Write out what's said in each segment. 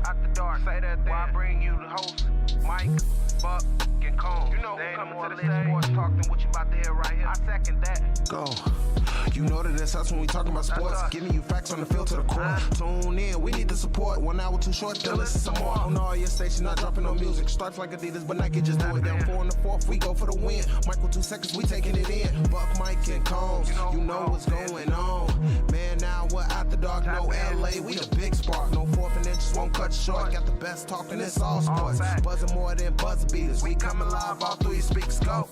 After dark, say that thing. While I bring you the host, Mike, Buck, and Cone. You know who coming to the stage. Sports talk than what you about to hear right here. I second that. Go. You know that it's us when we talking about sports. Giving you facts on the field to the court. Tune in, we need the support. 1 hour too short, then listen some more. On all your stations, not dropping no music. Starts like Adidas, but Nike just do it. Down 4 in the 4th, we go for the win. Michael 2 seconds, we taking it in. Buck, Mike, and Combs, you know what's going on. Man, now we're out the dark, no LA, we the big spark. No 4th and inches won't cut you short. Got the best talking, it's all sports. Buzzing more than buzzer beaters. We coming live, all 3 speaks go.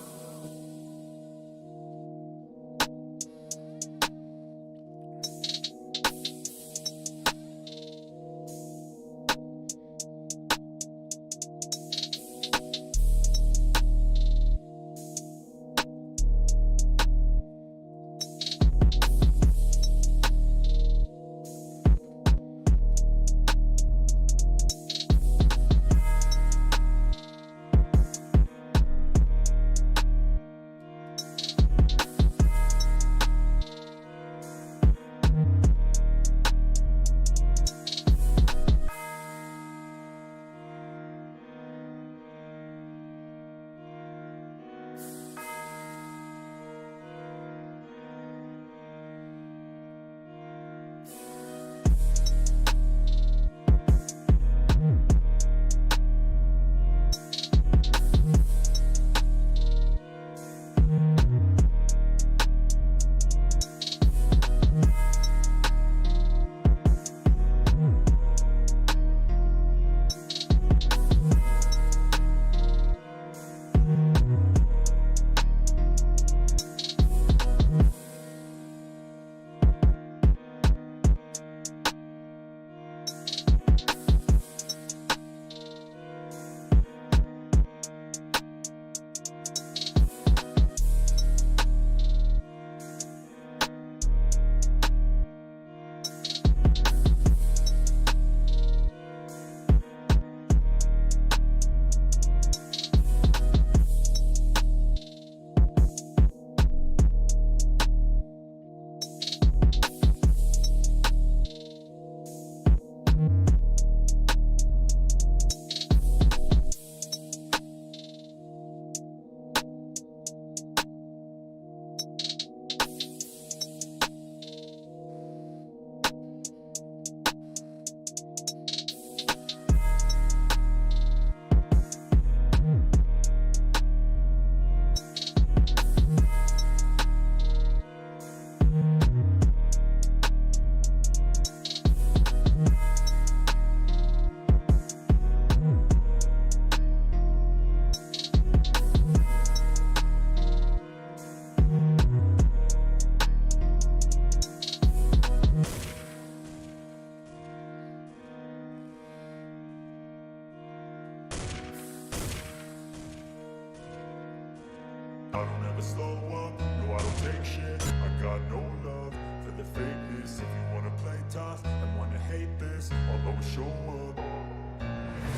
I don't ever slow up, no I don't take shit. I got no love for the fakeness. If you wanna play tough and wanna hate this, I'll always show up.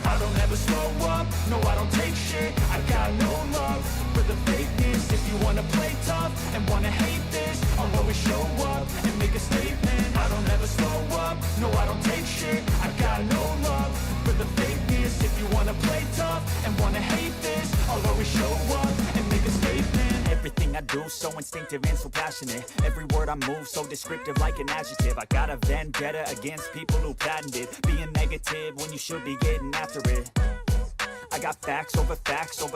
I don't ever slow up, no I don't take shit. I got no love for the fakeness. If you wanna play tough and wanna hate this, I'll always show up and make a statement. I don't ever slow up, no I don't take shit. I got no love for the fakeness. If you wanna play tough and wanna hate this, I'll always show up and make a statement. Everything I do so instinctive and so passionate. Every word I move so descriptive like an adjective. I got a vendetta against people who patented being negative when you should be getting after it. I got facts over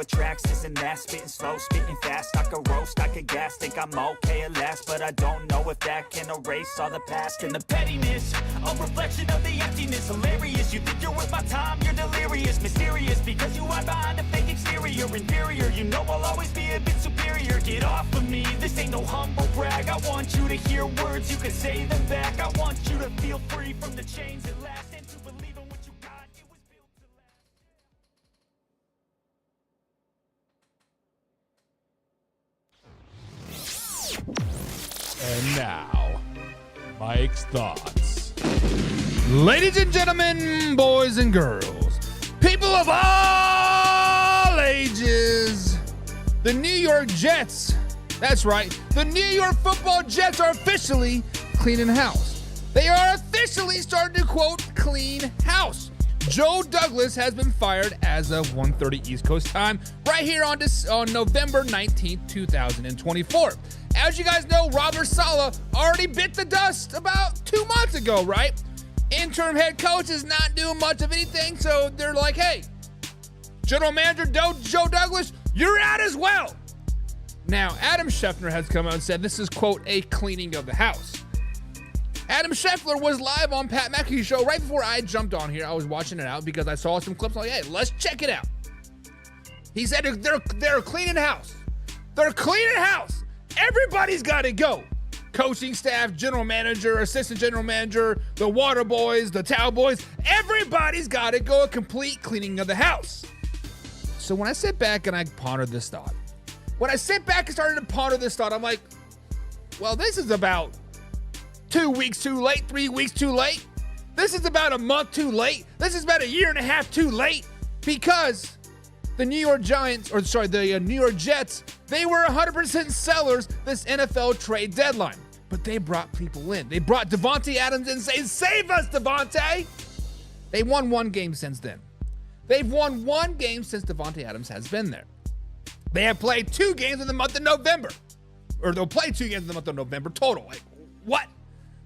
tracks, this and that. Spitting slow, spitting fast, I could roast, I could gas. Think I'm okay at last, but I don't know if that can erase all the past. And the pettiness, a reflection of the emptiness. Hilarious, you think you're worth my time, you're delirious. Mysterious, because you hide behind a fake exterior. Inferior, you know I'll always be a bit superior. Get off of me, this ain't no humble brag. I want you to hear words, you can say them back. I want you to feel free from the chains that last, and to believe in what you got, it was built to last. And now, Mike's Thoughts. Ladies and gentlemen, boys and girls, people of all ages, the New York Jets, that's right, the New York football Jets are officially cleaning house. They are officially starting to, quote, clean house. Joe Douglas has been fired as of 1:30 East Coast time, right here on November 19th, 2024. As you guys know, Robert Saleh already bit the dust about 2 months ago, right? Interim head coach is not doing much of anything, so they're like, hey, General Manager Joe Douglas, you're out as well. Now, Adam Schefter has come out and said this is, quote, a cleaning of the house. Adam Schefter was live on Pat McAfee's show right before I jumped on here. I was watching it out because I saw some clips. I'm like, hey, let's check it out. He said they're cleaning house. They're cleaning house. Everybody's got to go. Coaching staff, general manager, assistant general manager, the water boys, the towel boys. Everybody's got to go. A complete cleaning of the house. So when I sit back and I pondered this thought, when I sit back and started to ponder this thought, I'm like, well, this is about 2 weeks too late, 3 weeks too late. This is about a month too late. This is about a year and a half too late because the New York Jets, they were 100% sellers this NFL trade deadline. But they brought people in. They brought Davante Adams in saying, save us, Davante. They won one game since then. They've won one game since Davante Adams has been there. They have played 2 games in the month of November. Or they'll play 2 games in the month of November total. Like, what?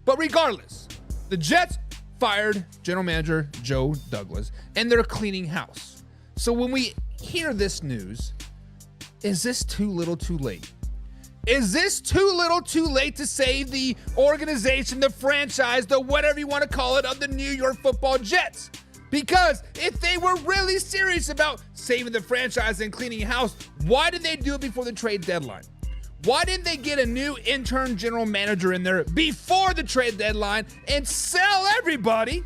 But regardless, the Jets fired general manager Joe Douglas, and they're cleaning house. So when we hear this news, is this too little too late? Is this too little too late to save the organization, the franchise, the whatever you want to call it, of the New York Football Jets? Because if they were really serious about saving the franchise and cleaning house, why did they do it before the trade deadline? Why didn't they get a new intern general manager in there before the trade deadline and sell everybody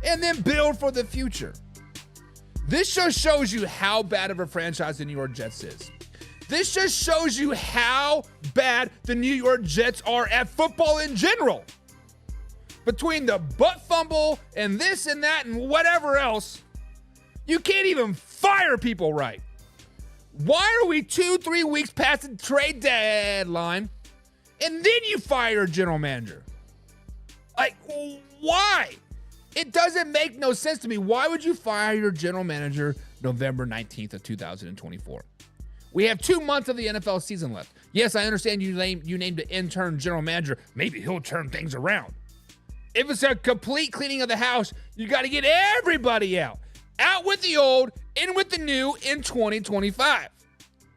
and then build for the future? This just shows you how bad of a franchise the New York Jets is. This just shows you how bad the New York Jets are at football in general. Between the butt fumble and this and that and whatever else, you can't even fire people right. Why are we 2-3 weeks past the trade deadline and then you fire your general manager? Like, why? It doesn't make no sense to me. Why would you fire your general manager November 19th of 2024? We have 2 months of the NFL season left. Yes, I understand you named an intern general manager. Maybe he'll turn things around. If it's a complete cleaning of the house, you got to get everybody out. Out with the old, in with the new in 2025.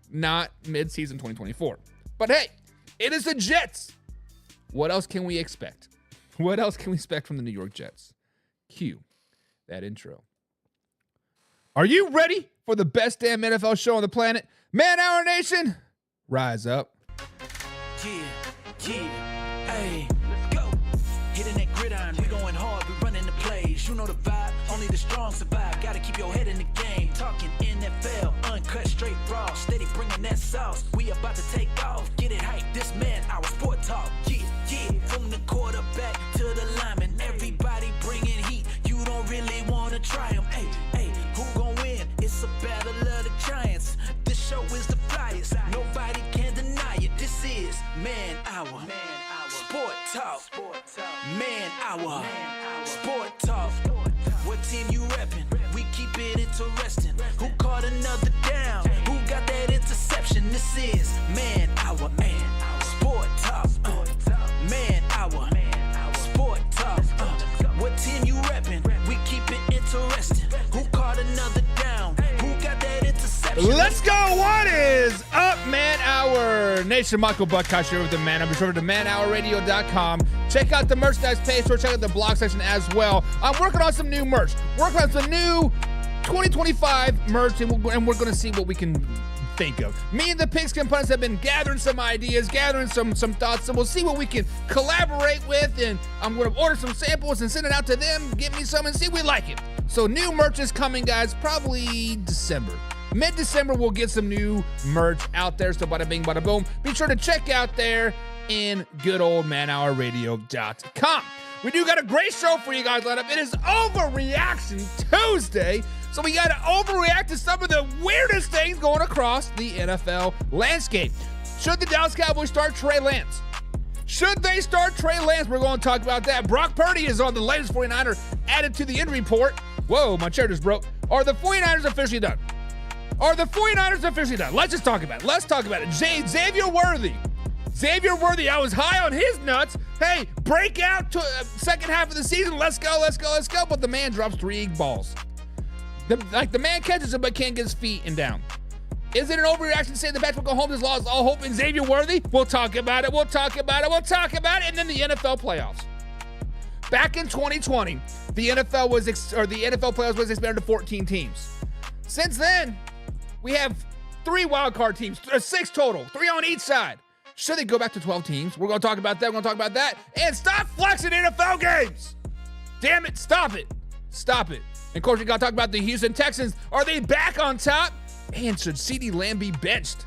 Not mid-season 2024. But hey, it is the Jets. What else can we expect? What else can we expect from the New York Jets? Cue that intro. Are you ready for the best damn NFL show on the planet? Man Hour Nation, rise up. Yeah, hey, let's go. Hitting that gridiron, we going hard, we running the plays. You know the vibe, only the strong survive. Gotta keep your head in the game. Talking NFL, uncut, straight raw, steady bringing that sauce. We about to take off, get it hype. This man, our sport talk. Yeah, from the quarterback to the lineman, everybody bringing heat. You don't really wanna try them. Hey, who gon' win? It's a battle of the giants. This show is the flyest. Nobody can deny it. This is Man Hour. Sport Talk. Man Hour. Sport Talk. What team you reppin'? We keep it interesting. Who caught another down? Who got that interception? This is Man Hour. Sport Talk. Man Hour. Sport Talk. What team you reppin'? We keep it interesting. Who caught another down? Who got that interception? Let's go. What is up, Man Hour Nation? Michael Buckhouse here with the Man Hour. Be sure to manhourradio.com. Check out the merchandise page or check out the blog section as well. I'm working on some new merch. Working on some new 2025 merch, and we're going to see what we can think of. Me and the Pigskin Punters have been gathering some ideas, gathering some thoughts, and we'll see what we can collaborate with, and I'm going to order some samples and send it out to them, get me some, and see if we like it. So new merch is coming, guys, probably December. Mid-December, we'll get some new merch out there, so bada bing, bada boom. Be sure to check out there in good old manhourradio.com. We do got a great show for you guys lined up. It is Overreaction Tuesday, so we got to overreact to some of the weirdest things going across the NFL landscape. Should the Dallas Cowboys start Trey Lance? Should they start Trey Lance? We're going to talk about that. Brock Purdy is on the latest 49er added to the injury report. Whoa, my chair just broke. Are the 49ers officially done? Are the 49ers officially done? Let's just talk about it. Let's talk about it. Xavier Worthy. Xavier Worthy, I was high on his nuts. Hey, break out to second half of the season. Let's go. But the man drops 3 balls. The man catches it but can't get his feet and down. Is it an overreaction to say the Patrick Mahomes has lost all hope in Xavier Worthy? We'll talk about it. And then the NFL playoffs. Back in 2020, the NFL playoffs was expanded to 14 teams. Since then, we have 3 wildcard teams, 6 total, 3 on each side. Should they go back to 12 teams? We're going to talk about that. And stop flexing NFL games. Damn it, stop it. And of course, we got to talk about the Houston Texans. Are they back on top? And should Ceedee Lamb be benched?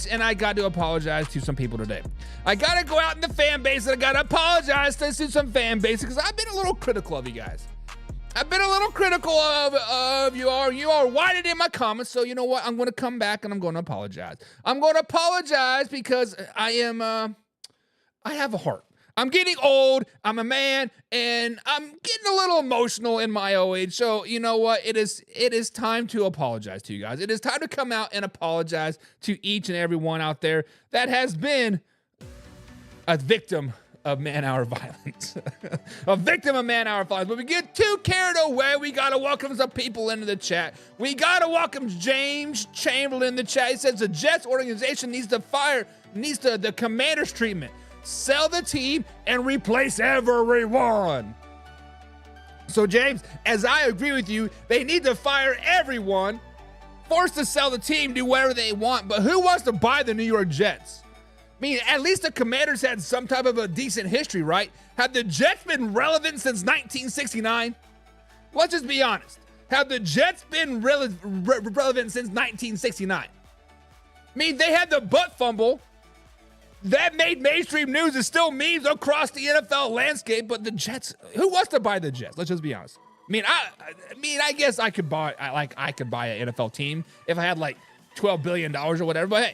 And I got to apologize to some people today. I got to go out in the fan base and I got to apologize to some fan base because I've been a little critical of you guys. I've been a little critical of you all. You are whited in my comments, so you know what? I'm going to come back and I'm going to apologize. I'm going to apologize because I have a heart. I'm getting old, I'm a man, and I'm getting a little emotional in my old age. So you know what? It is time to apologize to you guys. It is time to come out and apologize to each and every one out there that has been a victim of man-hour violence. A victim of man-hour violence. But we get too carried away. We got to welcome some people into the chat. We got to welcome James Chamberlain in the chat. He says the Jets organization needs the Commanders treatment. Sell the team and replace everyone. So, James, as I agree with you, they need to fire everyone, forced to sell the team, do whatever they want. But who wants to buy the New York Jets? I mean, at least the Commanders had some type of a decent history, right? Have the Jets been relevant since 1969? Let's just be honest. Have the Jets been relevant since 1969? I mean, they had the butt fumble. That made mainstream news. Is still memes across the NFL landscape, but the Jets, who wants to buy the Jets? Let's just be honest. I guess I could buy an NFL team if I had like $12 billion or whatever, but hey,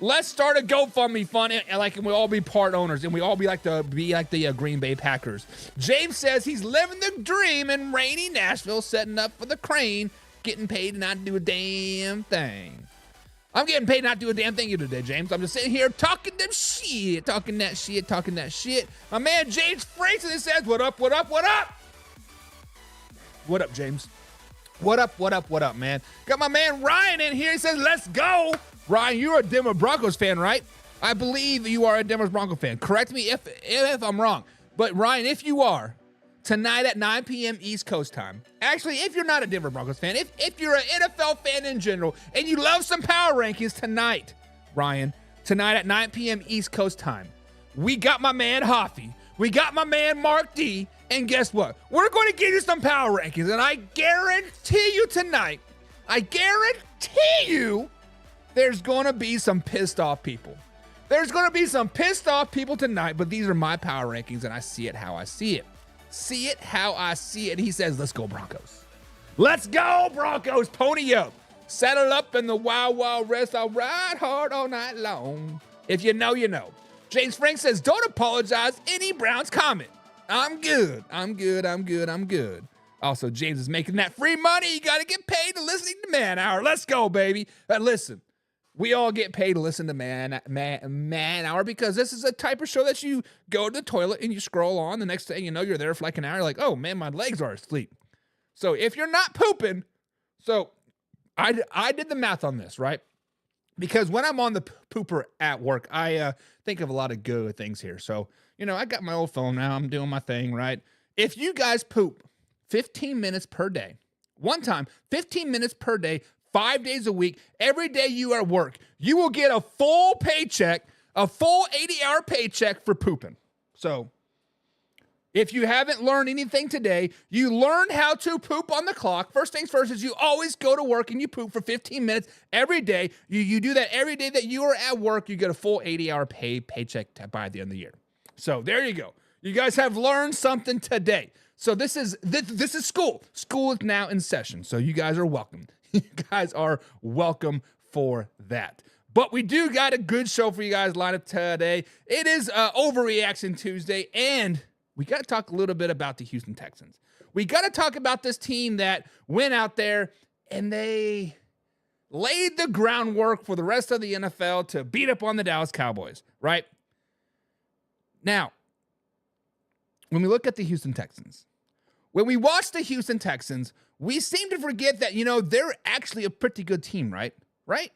let's start a GoFundMe fund and we all be part owners and we all be like the Green Bay Packers. James says he's living the dream in rainy Nashville, setting up for the crane, getting paid to not do a damn thing. I'm getting paid not to do a damn thing here today, James. I'm just sitting here talking that shit. My man James Franklin says, what up? What up, James? What up, man? Got my man Ryan in here. He says, let's go. Ryan, you're a Denver Broncos fan, right? I believe you are a Denver Broncos fan. Correct me if I'm wrong. But Ryan, if you are, tonight at 9 p.m. East Coast time. Actually, if you're not a Denver Broncos fan, if you're an NFL fan in general, and you love some power rankings tonight, Ryan, tonight at 9 p.m. East Coast time, we got my man Hoffy, we got my man Mark D, and guess what? We're going to give you some power rankings, and I guarantee you tonight, there's going to be some pissed off people. There's going to be some pissed off people tonight, but these are my power rankings, and I see it how I see it. He says, let's go Broncos. Let's go Broncos. Pony up. Settle up in the wild, wild west. I'll ride hard all night long. If you know, you know. James Frank says, don't apologize any Browns comment. I'm good. Also, James is making that free money. You got to get paid to listening to Man Hour. Let's go, baby. Listen. We all get paid to listen to Man Hour because this is a type of show that you go to the toilet and you scroll on. The next thing you know, you're there for like an hour. You're like, oh man, my legs are asleep. So if you're not pooping, so I did the math on this, right? Because when I'm on the pooper at work, I think of a lot of good things here. So, I got my old phone now. I'm doing my thing, right? If you guys poop 15 minutes per day, one time, 15 minutes per day, 5 days a week, every day you are at work, you will get a full paycheck, a full 80-hour paycheck for pooping. So if you haven't learned anything today, you learn how to poop on the clock. First things first is you always go to work and you poop for 15 minutes every day. You do that every day that you are at work, you get a full 80-hour paycheck by the end of the year. So there you go. You guys have learned something today. So this is school. School is now in session. So you guys are welcome. You guys are welcome for that. But we do got a good show for you guys lined up today. It is Overreaction Tuesday, and we got to talk a little bit about the Houston Texans. We got to talk about this team that went out there and they laid the groundwork for the rest of the NFL to beat up on the Dallas Cowboys, right? Now, when we look at the Houston Texans, when we watch the Houston Texans, we seem to forget that, they're actually a pretty good team, right? Right?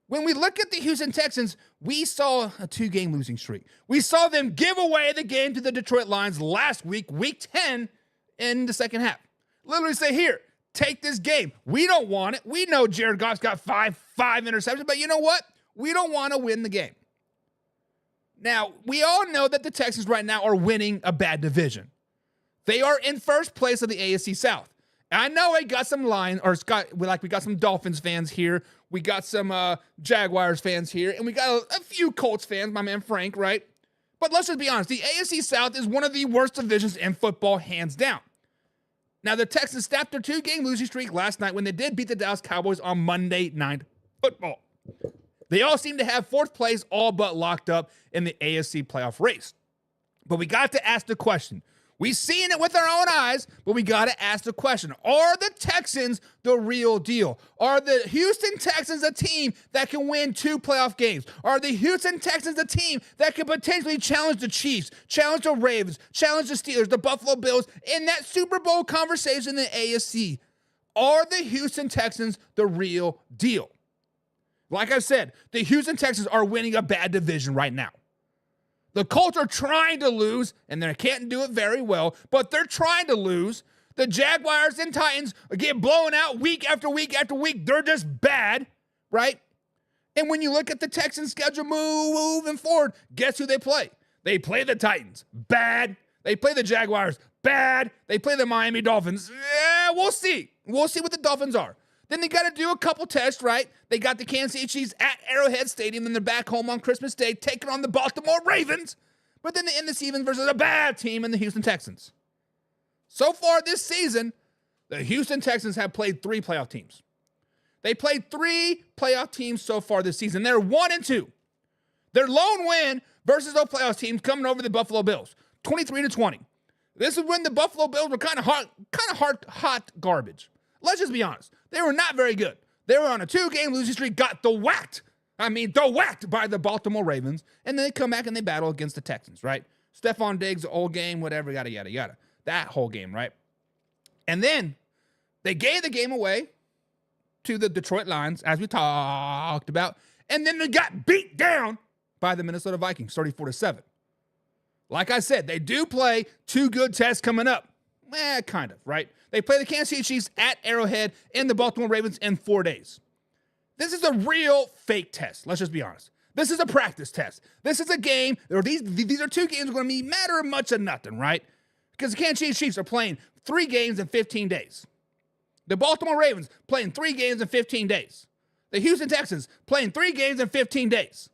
When we look at the Houston Texans, we saw a 2-game losing streak. We saw them give away the game to the Detroit Lions last week, week 10, in the second half. Literally say, here, take this game. We don't want it. We know Jared Goff's got five interceptions, but you know what? We don't want to win the game. Now, we all know that the Texans right now are winning a bad division. They are in first place of the AFC South. I know we got some we got some Dolphins fans here. We got some Jaguars fans here, and we got a few Colts fans, my man Frank, right? But let's just be honest. The AFC South is one of the worst divisions in football, hands down. Now, the Texans snapped their 2-game losing streak last night when they did beat the Dallas Cowboys on Monday Night Football. They all seem to have fourth place all but locked up in the AFC playoff race. But we got to ask the question. We've seen it with our own eyes, but we got to ask the question. Are the Texans the real deal? Are the Houston Texans a team that can win 2 playoff games? Are the Houston Texans a team that can potentially challenge the Chiefs, challenge the Ravens, challenge the Steelers, the Buffalo Bills in that Super Bowl conversation in the AFC? Are the Houston Texans the real deal? Like I said, the Houston Texans are winning a bad division right now. The Colts are trying to lose, and they can't do it very well, but they're trying to lose. The Jaguars and Titans get blown out week after week after week. They're just bad, right? And when you look at the Texans' schedule moving forward, guess who they play? They play the Titans. Bad. They play the Jaguars. Bad. They play the Miami Dolphins. Yeah, we'll see. We'll see what the Dolphins are. Then they got to do a couple tests, right? They got the Kansas City Chiefs at Arrowhead Stadium, and they're back home on Christmas Day, taking on the Baltimore Ravens. But then they end the season versus a bad team in the Houston Texans. So far this season, the Houston Texans have played 3 playoff teams. They played 3 playoff teams so far this season. They're 1-2. Their lone win versus those playoff teams coming over the Buffalo Bills, 23-20. This is when the Buffalo Bills were kind of hot garbage. Let's just be honest. They were not very good. They were on a 2-game losing streak, got whacked by the Baltimore Ravens, and then they come back and they battle against the Texans, right? Stephon Diggs, old game, whatever, yada, yada, yada. That whole game, right? And then they gave the game away to the Detroit Lions, as we talked about, and then they got beat down by the Minnesota Vikings, 34-7. Like I said, they do play 2 good tests coming up. Kind of, right? They play the Kansas City Chiefs at Arrowhead and the Baltimore Ravens in 4 days. This is a real fake test. Let's just be honest. This is a practice test. This is a game, or these are 2 games that are going to be matter much of nothing, right? Because the Kansas City Chiefs are playing 3 games in 15 days. The Baltimore Ravens playing 3 games in 15 days. The Houston Texans playing 3 games in 15 days.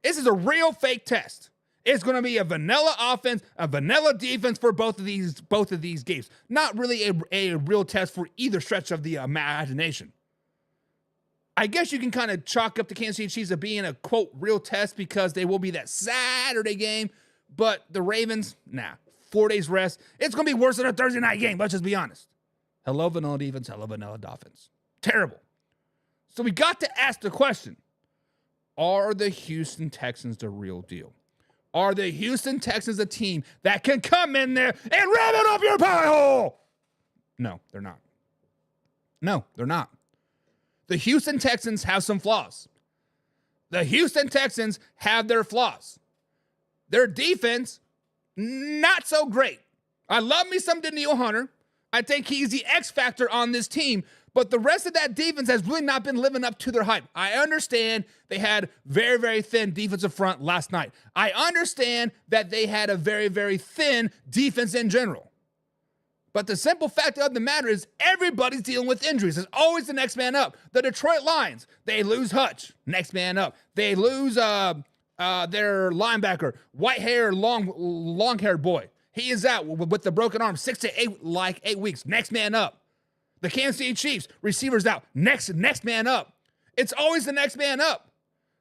This is a real fake test. It's going to be a vanilla offense, a vanilla defense for both of these games. Not really a real test for either stretch of the imagination. I guess you can kind of chalk up the Kansas City Chiefs as being a, quote, real test because they will be that Saturday game. But the Ravens, 4 days rest. It's going to be worse than a Thursday night game. Let's just be honest. Hello, vanilla defense. Hello, vanilla offense. Terrible. So we got to ask the question, are the Houston Texans the real deal? Are the Houston Texans a team that can come in there and ram it up your pie hole? No, they're not. No, they're not. The Houston Texans have some flaws. The Houston Texans have their flaws. Their defense, not so great. I love me some Danielle Hunter. I think he's the X factor on this team, but the rest of that defense has really not been living up to their hype. I understand they had very, very thin defensive front last night. I understand that they had a very, very thin defense in general. But the simple fact of the matter is everybody's dealing with injuries. There's always the next man up. The Detroit Lions, they lose Hutch, next man up. They lose their linebacker, white-haired, long-haired boy. He is out with the broken arm, 6 to 8 weeks. Next man up. The Kansas City Chiefs, receivers out. Next man up. It's always the next man up.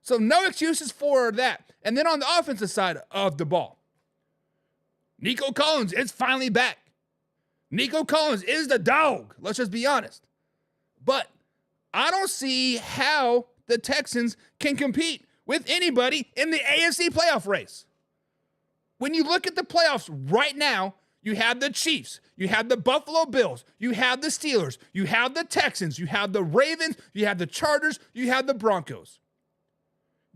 So no excuses for that. And then on the offensive side of the ball, Nico Collins is finally back. Nico Collins is the dog. Let's just be honest. But I don't see how the Texans can compete with anybody in the AFC playoff race. When you look at the playoffs right now, you have the Chiefs, you have the Buffalo Bills, you have the Steelers, you have the Texans, you have the Ravens, you have the Chargers, you have the Broncos.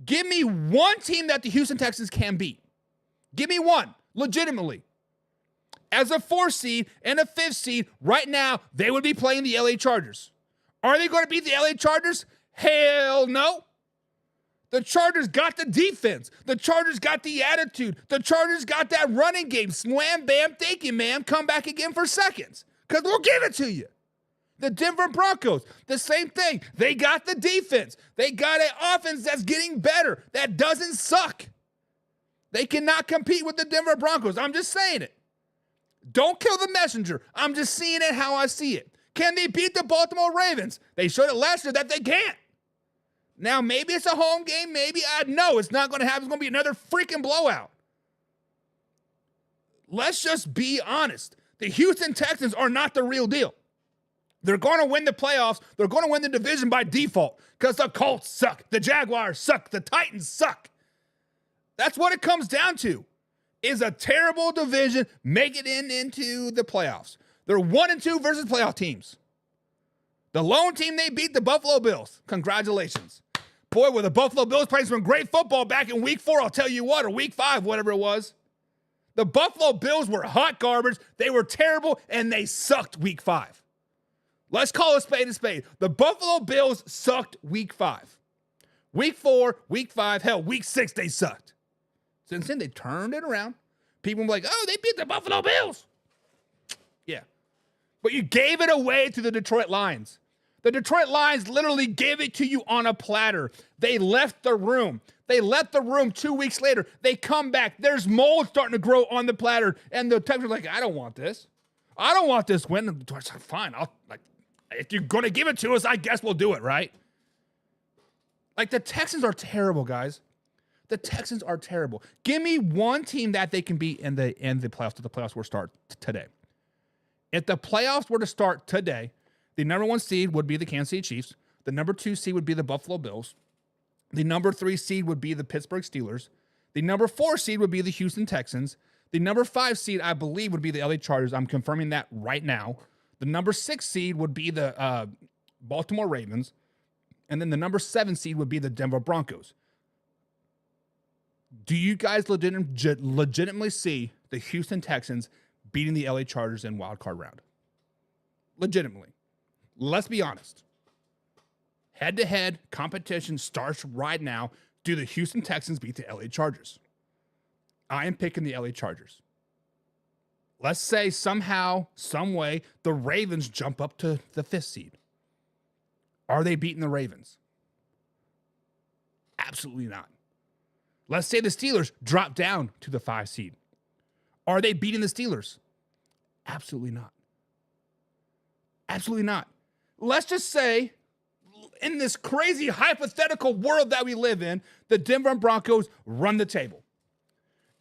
Give me one team that the Houston Texans can beat. Give me one, legitimately. As a 4th seed and a 5th seed, right now, they would be playing the LA Chargers. Are they going to beat the LA Chargers? Hell no. The Chargers got the defense. The Chargers got the attitude. The Chargers got that running game. Slam, bam, thank you, ma'am. Come back again for seconds. Because we'll give it to you. The Denver Broncos, the same thing. They got the defense. They got an offense that's getting better, that doesn't suck. They cannot compete with the Denver Broncos. I'm just saying it. Don't kill the messenger. I'm just seeing it how I see it. Can they beat the Baltimore Ravens? They showed it last year that they can't. Now, maybe it's a home game. Maybe no, it's not going to happen. It's going to be another freaking blowout. Let's just be honest. The Houston Texans are not the real deal. They're going to win the playoffs. They're going to win the division by default because the Colts suck. The Jaguars suck. The Titans suck. That's what it comes down to. Is a terrible division make it into the playoffs. They're 1-2 versus playoff teams. The lone team they beat, the Buffalo Bills. Congratulations. Boy, were the Buffalo Bills playing some great football back in week 4, I'll tell you what, or week 5, whatever it was. The Buffalo Bills were hot garbage. They were terrible, and they sucked week 5. Let's call a spade a spade. The Buffalo Bills sucked week 5. Week 4, week 5, hell, week 6, they sucked. Since then, they turned it around. People were like, oh, they beat the Buffalo Bills. Yeah. But you gave it away to the Detroit Lions. The Detroit Lions literally gave it to you on a platter. They left the room. They left the room 2 weeks later. They come back. There's mold starting to grow on the platter. And the Texans are like, I don't want this. I don't want this win. And like, fine. If you're going to give it to us, I guess we'll do it, right? Like, the Texans are terrible, guys. The Texans are terrible. Give me one team that they can beat in the playoffs if the playoffs were to start today. If the playoffs were to start today, the number 1 seed would be the Kansas City Chiefs. The number 2 seed would be the Buffalo Bills. The number 3 seed would be the Pittsburgh Steelers. The number 4 seed would be the Houston Texans. The number 5 seed, I believe, would be the LA Chargers. I'm confirming that right now. The number 6 seed would be the Baltimore Ravens. And then the number 7 seed would be the Denver Broncos. Do you guys legitimately see the Houston Texans beating the LA Chargers in wild card round? Legitimately. Let's be honest. Head-to-head competition starts right now. Do the Houston Texans beat the LA Chargers? I am picking the LA Chargers. Let's say somehow, some way, the Ravens jump up to the 5th seed. Are they beating the Ravens? Absolutely not. Let's say the Steelers drop down to the 5 seed. Are they beating the Steelers? Absolutely not. Absolutely not. Let's just say, in this crazy hypothetical world that we live in, the Denver Broncos run the table.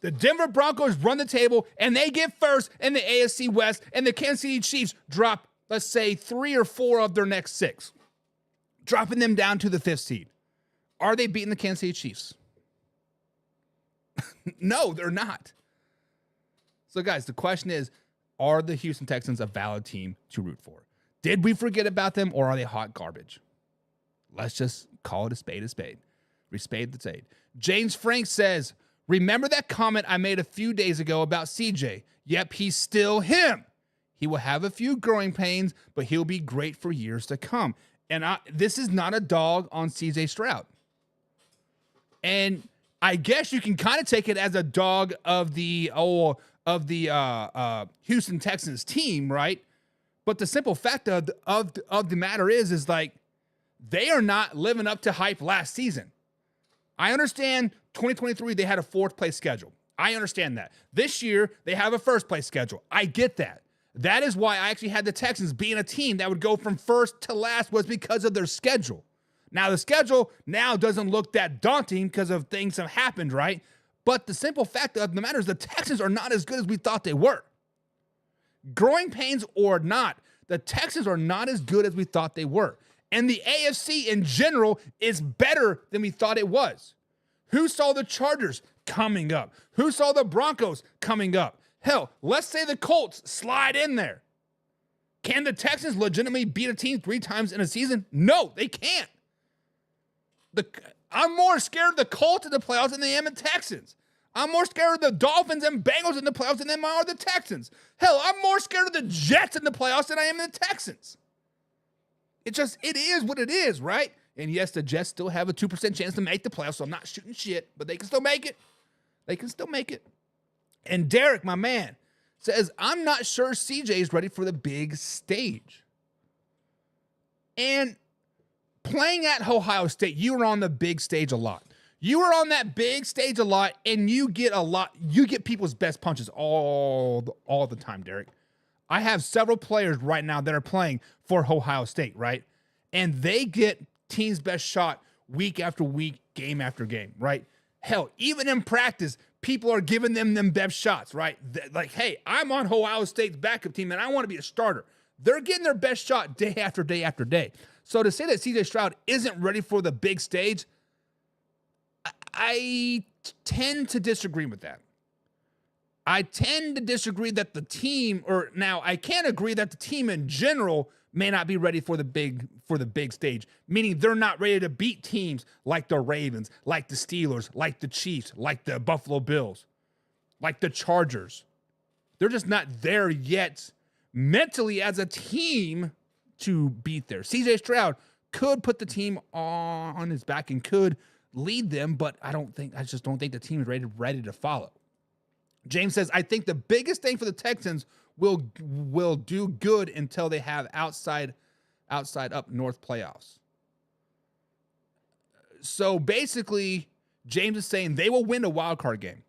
The Denver Broncos run the table, and they get first in the AFC West, and the Kansas City Chiefs drop, let's say, 3 or 4 of their next 6, dropping them down to the 5th seed. Are they beating the Kansas City Chiefs? No, they're not. So, guys, the question is, are the Houston Texans a valid team to root for? Did we forget about them, or are they hot garbage? Let's just call it a spade a spade. Respade the spade. James Frank says, remember that comment I made a few days ago about CJ? Yep, he's still him. He will have a few growing pains, but he'll be great for years to come. And this is not a dog on CJ Stroud. And I guess you can kind of take it as a dog of the Houston Texans team, right? But the simple fact of the matter is like, they are not living up to hype last season. I understand 2023, they had a 4th place schedule. I understand that. This year, they have a 1st place schedule. I get that. That is why I actually had the Texans being a team that would go from 1st to last, was because of their schedule. Now, the schedule now doesn't look that daunting because of things have happened, right? But the simple fact of the matter is the Texans are not as good as we thought they were. Growing pains or not, the Texans are not as good as we thought they were. And the AFC in general is better than we thought it was. Who saw the Chargers coming up? Who saw the Broncos coming up? Hell, let's say the Colts slide in there. Can the Texans legitimately beat a team 3 times in a season? No, they can't. I'm more scared of the Colts in the playoffs than I am of the Texans. I'm more scared of the Dolphins and Bengals in the playoffs than I are the Texans. Hell, I'm more scared of the Jets in the playoffs than I am of the Texans. It is what it is, right? And yes, the Jets still have a 2% chance to make the playoffs, so I'm not shooting shit, but they can still make it. They can still make it. And Derek, my man, says, I'm not sure CJ is ready for the big stage. And playing at Ohio State, you were on the big stage a lot. You were on that big stage a lot, and you get people's best punches all the time, Derek. I have several players right now that are playing for Ohio State, right? And they get team's best shot week after week, game after game, right? Hell, even in practice, people are giving them best shots, right? Like, hey, I'm on Ohio State's backup team, and I want to be a starter. They're getting their best shot day after day after day. So to say that CJ Stroud isn't ready for the big stage, I tend to disagree with that. I tend to disagree that the team, I can agree that the team in general may not be ready for the big stage, meaning they're not ready to beat teams like the Ravens, like the Steelers, like the Chiefs, like the Buffalo Bills, like the Chargers. They're just not there yet mentally as a team to beat there. CJ Stroud could put the team on his back and could lead them, but I just don't think the team is ready to follow. James says, I think the biggest thing for the Texans will do good until they have outside up north playoffs. So basically, James is saying they will win a wild card game.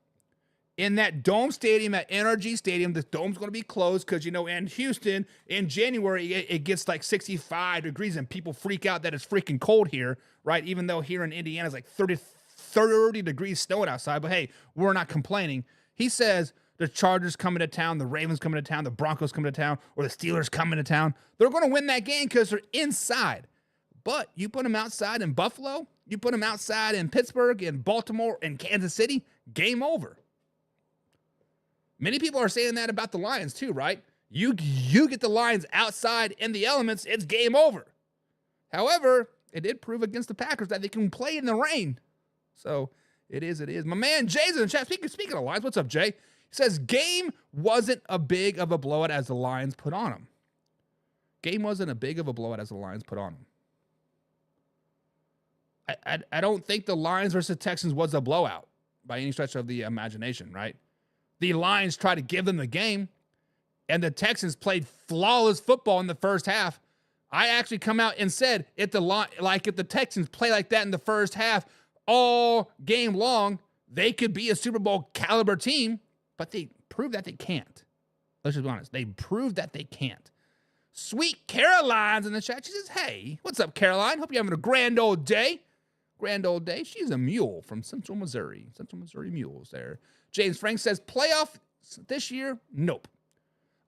In that dome stadium at NRG Stadium, the dome's going to be closed because, in Houston, in January, it gets like 65 degrees and people freak out that it's freaking cold here, right? Even though here in Indiana it's like 30 degrees snowing outside. But hey, we're not complaining. He says the Chargers coming to town, the Ravens coming to town, the Broncos coming to town, or the Steelers coming to town. They're going to win that game because they're inside. But you put them outside in Buffalo, you put them outside in Pittsburgh, in Baltimore, and Kansas City, game over. Many people are saying that about the Lions too, right? You get the Lions outside in the elements, it's game over. However, it did prove against the Packers that they can play in the rain. So it is. My man Jay's in the chat. Speaking of Lions, what's up, Jay? He says, game wasn't a big of a blowout as the Lions put on them. Game wasn't a big of a blowout as the Lions put on them. I don't think the Lions versus Texans was a blowout by any stretch of the imagination, right? The Lions tried to give them the game, and the Texans played flawless football in the first half. I actually come out and said, if the Texans play like that in the first half all game long, they could be a Super Bowl caliber team, but they proved that they can't. Let's just be honest. They proved that they can't. Sweet Caroline's in the chat. She says, hey, what's up, Caroline? Hope you're having a grand old day. Grand old day. She's a mule from Central Missouri. Central Missouri mules there. James Frank says, playoff this year? Nope.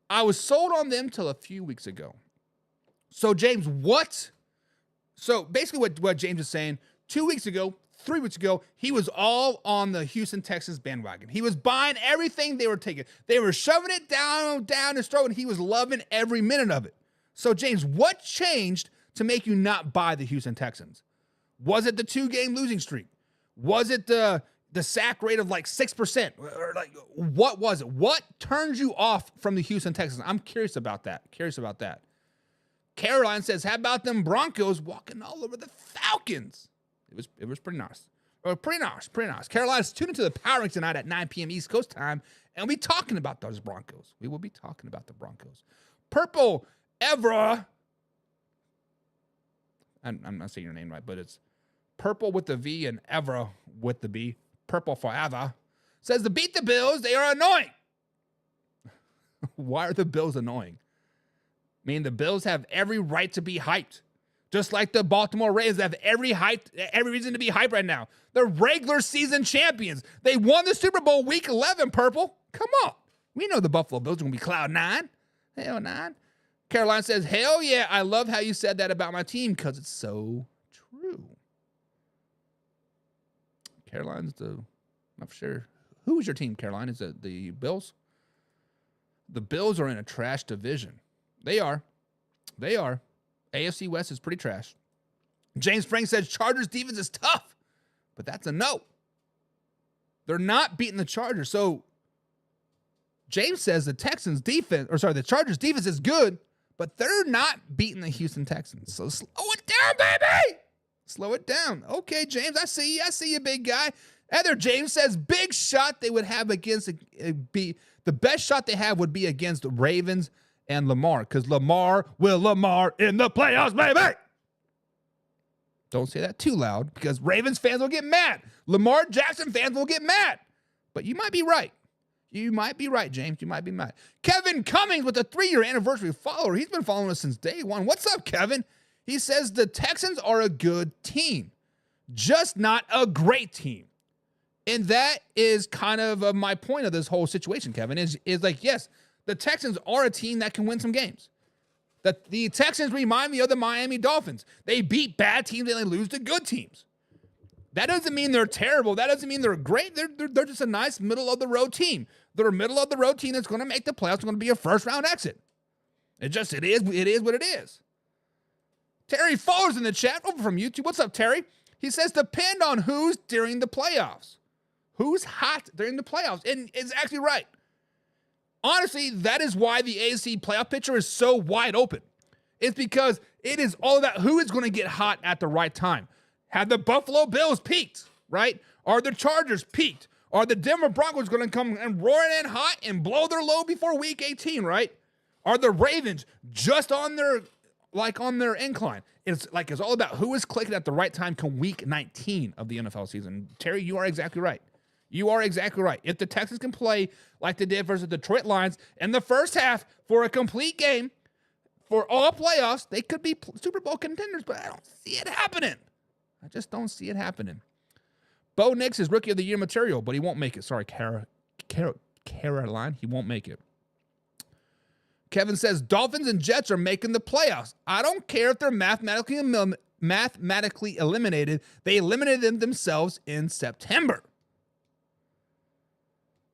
I was sold on them till a few weeks ago. So, James, what? So, basically what James is saying, 2 weeks ago, 3 weeks ago, he was all on the Houston Texans bandwagon. He was buying everything they were taking. They were shoving it down his throat, and he was loving every minute of it. So, James, what changed to make you not buy the Houston Texans? Was it the 2-game losing streak? Was it the sack rate of like 6%? Or like, what was it? What turned you off from the Houston Texans? I'm curious about that. Caroline says, how about them Broncos walking all over the Falcons? It was pretty nice. Pretty nice. Caroline's tuned into the Power Ranks tonight at 9 p.m. East Coast time, and we'll be talking about those Broncos. We will be talking about the Broncos. Purple Evra. I'm not saying your name right, but it's Purple with the V and Evra with the B. Purple forever. Says to beat the Bills, they are annoying. Why are the Bills annoying? I mean, the Bills have every right to be hyped. Just like the Baltimore Ravens have every reason to be hyped right now. They're regular season champions. They won the Super Bowl week 11, Purple. Come on. We know the Buffalo Bills are going to be cloud 9. Hell 9. Caroline says, hell yeah, I love how you said that about my team because it's so true. Caroline's I'm not sure. Who is your team, Caroline? Is it the Bills? The Bills are in a trash division. They are. AFC West is pretty trash. James Frank says Chargers defense is tough, but that's a no. They're not beating the Chargers. So James says the Chargers defense is good, but they're not beating the Houston Texans. So slow it down, baby. Slow it down. Okay, James, I see you. I see you, big guy. Heather James says big shot they would have against the best shot they have would be against the Ravens and Lamar, because Lamar in the playoffs, baby. Don't say that too loud, because Ravens fans will get mad. Lamar Jackson fans will get mad. But you might be right. You might be right, James. You might be mad. Kevin Cummings with a 3-year anniversary follower. He's been following us since day one. What's up, Kevin? He says the Texans are a good team, just not a great team. And that is kind of my point of this whole situation, Kevin, is like, yes, the Texans are a team that can win some games. The Texans remind me of the Miami Dolphins. They beat bad teams and they lose to good teams. That doesn't mean they're terrible. That doesn't mean they're great. They're just a nice middle-of-the-road team. They're a middle-of-the-road team that's going to make the playoffs. It's going to be a first-round exit. It is what it is. Terry Fuller's in the chat over from YouTube. What's up, Terry? He says, depend on who's during the playoffs. Who's hot during the playoffs? And it's actually right. Honestly, that is why the AFC playoff picture is so wide open. It's because it is all about who is going to get hot at the right time. Have the Buffalo Bills peaked, right? Are the Chargers peaked? Are the Denver Broncos going to come and roaring in hot and blow their load before week 18, right? Are the Ravens just on their incline? It's all about who is clicking at the right time come week 19 of the NFL season. Terry, you are exactly right. You are exactly right. If the Texans can play like they did versus the Detroit Lions in the first half for a complete game for all playoffs, they could be Super Bowl contenders, but I don't see it happening. I just don't see it happening. Bo Nix is Rookie of the Year material, but he won't make it. Sorry, Caroline, he won't make it. Kevin says Dolphins and Jets are making the playoffs. I don't care if they're mathematically eliminated. They eliminated them themselves in September.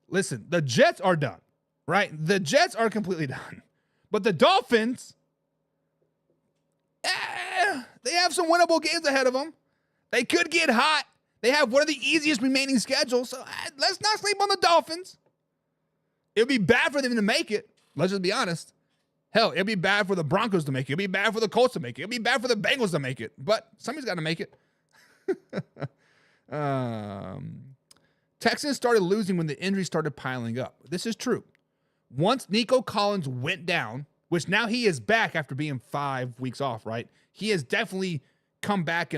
Listen, the Jets are done, right? The Jets are completely done. But the Dolphins, they have some winnable games ahead of them. They could get hot. They have one of the easiest remaining schedules. So let's not sleep on the Dolphins. It would be bad for them to make it. Let's just be honest. Hell, it'd be bad for the Broncos to make it. It'd be bad for the Colts to make it. It'd be bad for the Bengals to make it. But somebody's got to make it. Texans started losing when the injuries started piling up. This is true. Once Nico Collins went down, which now he is back after being 5 weeks off, right? He has definitely come back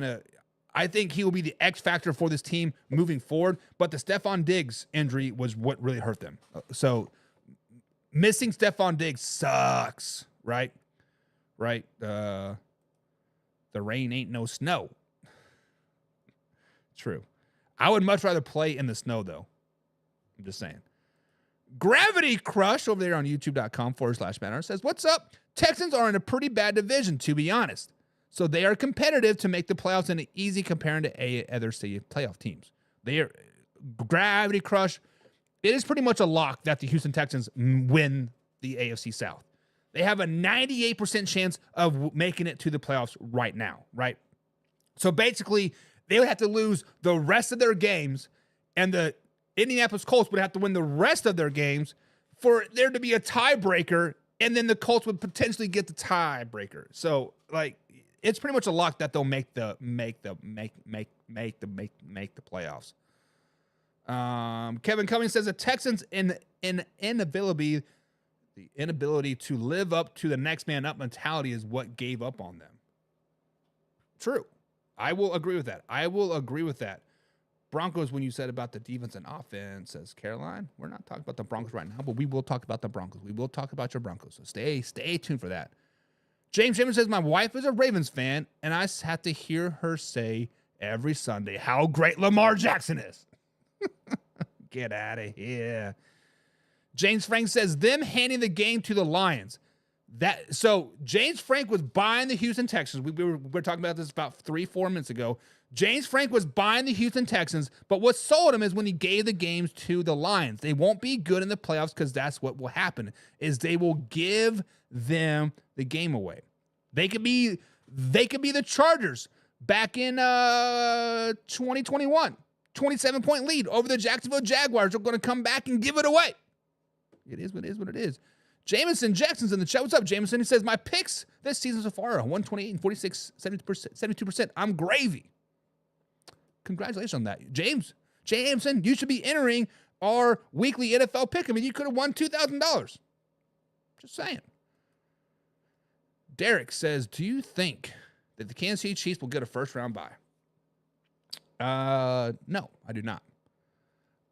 I think he will be the X factor for this team moving forward. But the Stephon Diggs injury was what really hurt them. So missing Stephon Diggs sucks, right? Right? The rain ain't no snow. True. I would much rather play in the snow, though. I'm just saying. Gravity Crush over there on youtube.com/banner says, what's up? Texans are in a pretty bad division, to be honest. So they are competitive to make the playoffs and easy comparing to other city playoff teams. They are Gravity Crush. It is pretty much a lock that the Houston Texans win the AFC South. They have a 98% chance of making it to the playoffs right now, right? So basically, they would have to lose the rest of their games, and the Indianapolis Colts would have to win the rest of their games for there to be a tiebreaker, and then the Colts would potentially get the tiebreaker. So, it's pretty much a lock that they'll make the playoffs. Kevin Cummings says the Texans inability to live up to the next man up mentality is what gave up on them. True. I will agree with that. Broncos, when you said about the defense and offense, says Caroline, we're not talking about the Broncos right now, but we will talk about the Broncos. We will talk about your Broncos. So stay tuned for that. James Schaefer says, my wife is a Ravens fan, and I have to hear her say every Sunday how great Lamar Jackson is. Get out of here. James Frank says, them handing the game to the Lions. So James Frank was buying the Houston Texans. We were talking about this about 3-4 minutes ago. James Frank was buying the Houston Texans, but what sold him is when he gave the games to the Lions. They won't be good in the playoffs because that's what will happen, is they will give them the game away. They could be the Chargers back in 2021. 27-point lead over the Jacksonville Jaguars. They're going to come back and give it away. It is what it is. Jameson Jackson's in the chat. What's up, Jameson? He says, my picks this season so far are 128 and 46, 72%. I'm gravy. Congratulations on that. Jameson, you should be entering our weekly NFL pick. I mean, you could have won $2,000. Just saying. Derek says, do you think that the Kansas City Chiefs will get a first-round bye? No, I do not.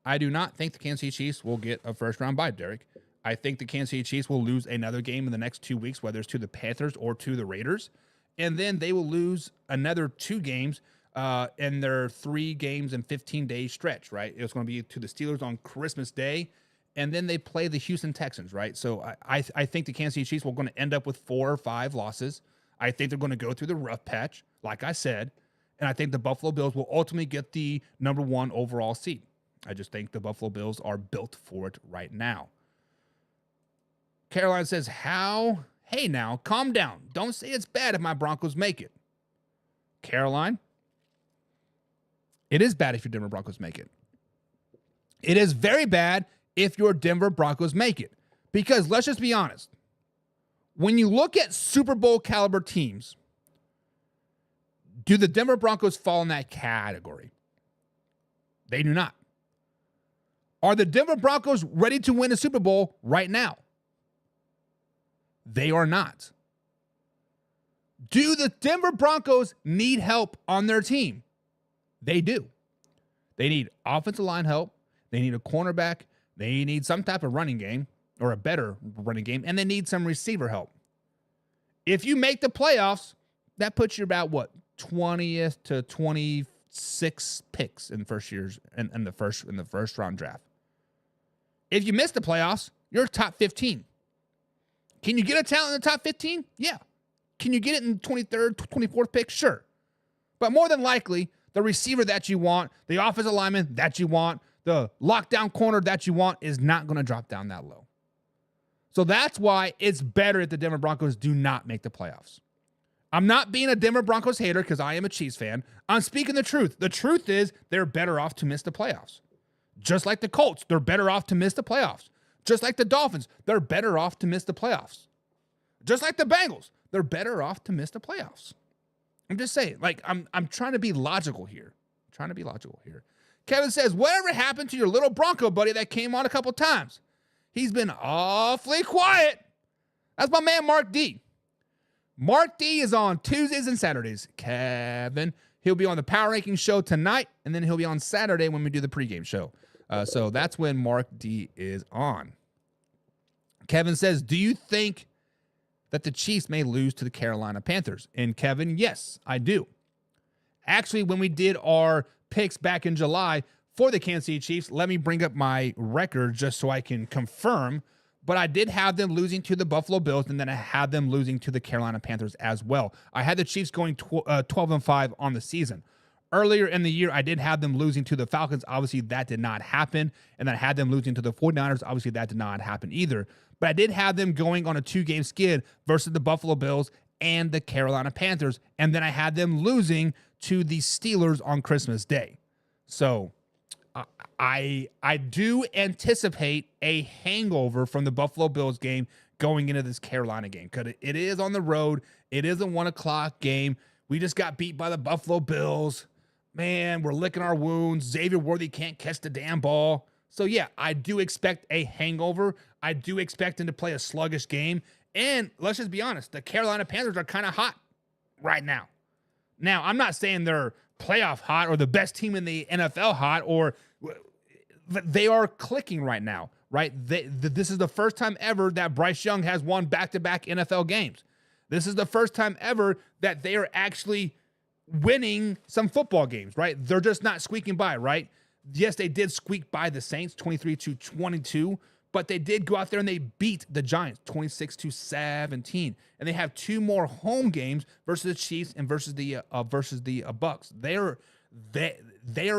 I do not think the Kansas City Chiefs will get a first-round bye, Derek. I think the Kansas City Chiefs will lose another game in the next 2 weeks, whether it's to the Panthers or to the Raiders. And then they will lose another 2 games in their 3 games and 15-day stretch, right? It's going to be to the Steelers on Christmas Day. And then they play the Houston Texans, right? So I think the Kansas City Chiefs will going to end up with 4 or 5 losses. I think they're going to go through the rough patch, like I said. And I think the Buffalo Bills will ultimately get the number 1 overall seed. I just think the Buffalo Bills are built for it right now. Caroline says, hey now, calm down. Don't say it's bad if my Broncos make it. Caroline, it is bad if your Denver Broncos make it. It is very bad if your Denver Broncos make it. Because let's just be honest. When you look at Super Bowl caliber teams, do the Denver Broncos fall in that category? They do not. Are the Denver Broncos ready to win a Super Bowl right now? They are not. Do the Denver Broncos need help on their team? They do. They need offensive line help. They need a cornerback. They need some type of running game or a better running game, and they need some receiver help. If you make the playoffs, that puts you about 20th to 26 picks in first years in the first round draft. If you miss the playoffs, you're top 15. Can you get a talent in the top 15? Yeah. Can you get it in 23rd, 24th pick? Sure. But more than likely, the receiver that you want, the offensive lineman that you want, the lockdown corner that you want is not going to drop down that low. So that's why it's better if the Denver Broncos do not make the playoffs. I'm not being a Denver Broncos hater because I am a Chiefs fan. I'm speaking the truth. The truth is they're better off to miss the playoffs. Just like the Colts, they're better off to miss the playoffs. Just like the Dolphins, they're better off to miss the playoffs. Just like the Bengals, they're better off to miss the playoffs. I'm just saying, I'm trying to be logical here. Kevin says, whatever happened to your little Bronco buddy that came on a couple times? He's been awfully quiet. That's my man, Mark D. Mark D is on Tuesdays and Saturdays. Kevin, he'll be on the Power Ranking show tonight, and then he'll be on Saturday when we do the pregame show. So that's when Mark D is on. Kevin says, do you think that the Chiefs may lose to the Carolina Panthers? And Kevin, yes, I do. Actually, when we did our picks back in July for the Kansas City Chiefs, let me bring up my record just so I can confirm. But I did have them losing to the Buffalo Bills, and then I had them losing to the Carolina Panthers as well. I had the Chiefs going 12-5 on the season. Earlier in the year, I did have them losing to the Falcons. Obviously, that did not happen. And then I had them losing to the 49ers. Obviously, that did not happen either. But I did have them going on a 2-game skid versus the Buffalo Bills and the Carolina Panthers. And then I had them losing to the Steelers on Christmas Day. So I do anticipate a hangover from the Buffalo Bills game going into this Carolina game. Because it is on the road. It is a 1 o'clock game. We just got beat by the Buffalo Bills. Man, we're licking our wounds. Xavier Worthy can't catch the damn ball. So, yeah, I do expect a hangover. I do expect them to play a sluggish game. And let's just be honest, the Carolina Panthers are kind of hot right now. Now, I'm not saying they're playoff hot or the best team in the NFL hot, or they are clicking right now, right? This is the first time ever that Bryce Young has won back-to-back NFL games. This is the first time ever that they are actually winning some football games, right? They're just not squeaking by, right? Yes, they did squeak by the Saints 23-22, but they did go out there and they beat the Giants 26-17. And they have 2 more home games versus the Chiefs and versus the Bucks. They are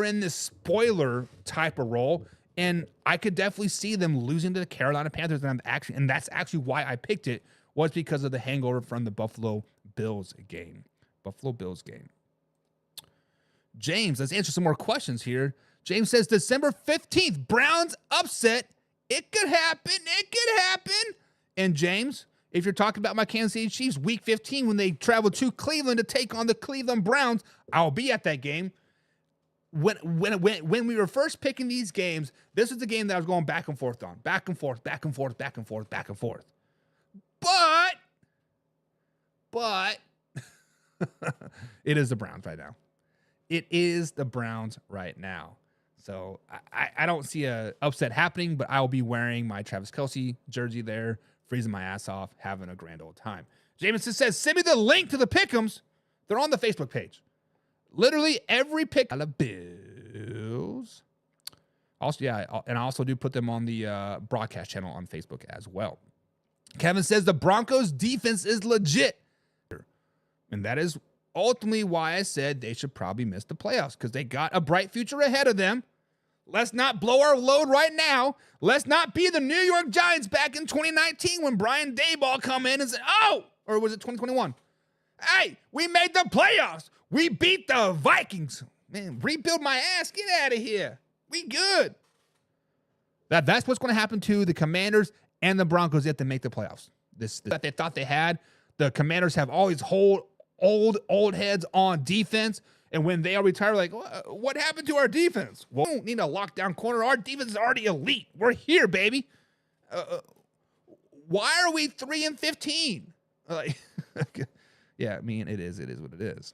in this spoiler type of role, and I could definitely see them losing to the Carolina Panthers. And that's actually why I picked it, was because of the hangover from the Buffalo Bills game. James, let's answer some more questions here. James says, December 15th, Browns upset. It could happen. And James, if you're talking about my Kansas City Chiefs, week 15, when they travel to Cleveland to take on the Cleveland Browns, I'll be at that game. When we were first picking these games, this is the game that I was going back and forth on. Back and forth. But it is the Browns right now. So I don't see a upset happening, but I'll be wearing my Travis Kelce jersey there, freezing my ass off, having a grand old time. Jameson says, send me the link to the pick'ems. They're on the Facebook page. Literally every pick. Bills. Also, yeah, and I also do put them on the broadcast channel on Facebook as well. Kevin says the Broncos defense is legit. And that is ultimately why I said they should probably miss the playoffs, because they got a bright future ahead of them. Let's not blow our load right now. Let's not be the New York Giants back in 2019 when Brian Daboll come in and said, oh, or was it 2021? Hey, we made the playoffs. We beat the Vikings. Man, rebuild my ass. Get out of here. We good. That's what's going to happen to the Commanders and the Broncos if they make the playoffs. This that they thought they had. The Commanders have all these old heads on defense, and when they are retired, like, what happened to our defense? Well, we don't need a lockdown corner. Our defense is already elite. We're here, baby. Why are we 3-15? Like, yeah, I mean, it is what it is.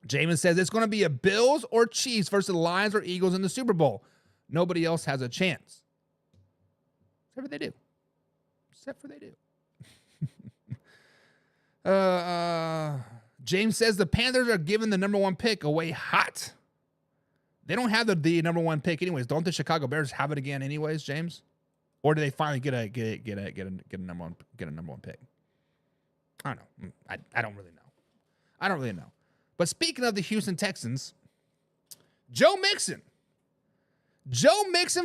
Jamin says it's going to be a Bills or Chiefs versus the Lions or Eagles in the Super Bowl. Nobody else has a chance. Except for they do. James says the Panthers are giving the number 1 pick away hot. They don't have the number 1 pick anyways. Don't the Chicago Bears have it again anyways, James? Or do they finally get a number 1 pick? I don't know. I don't really know. But speaking of the Houston Texans, Joe Mixon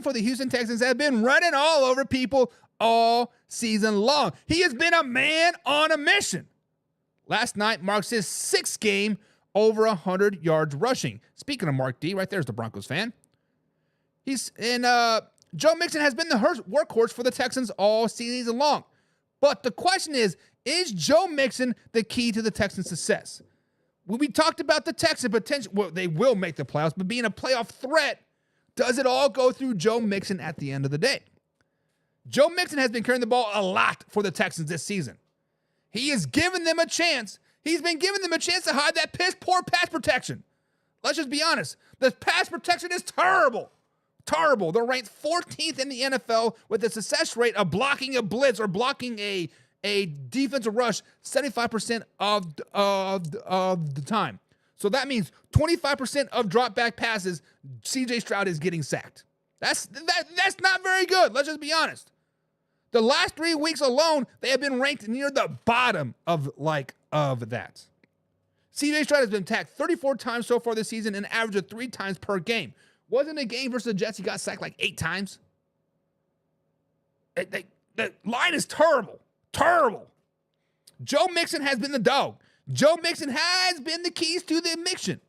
for the Houston Texans has been running all over people all season long. He has been a man on a mission. Last night marks his 6th game over 100 yards rushing. Speaking of Mark D, right there's the Broncos fan. Joe Mixon has been the workhorse for the Texans all season long. But the question is Joe Mixon the key to the Texans' success? When we talked about the Texans potential, well, they will make the playoffs, but being a playoff threat, does it all go through Joe Mixon at the end of the day? Joe Mixon has been carrying the ball a lot for the Texans this season. He has given them a chance. He's been giving them a chance to hide that piss-poor pass protection. Let's just be honest. The pass protection is terrible. Terrible. They're ranked 14th in the NFL with a success rate of blocking a blitz or blocking a defensive rush 75% of the time. So that means 25% of drop back passes, CJ Stroud is getting sacked. That's not very good. Let's just be honest. The last 3 weeks alone, they have been ranked near the bottom of that. CJ Stroud has been sacked 34 times so far this season, an average of 3 times per game. Wasn't a game versus the Jets he got sacked like 8 times? The line is terrible. Terrible. Joe Mixon has been the dog. Joe Mixon has been the keys to the ignition.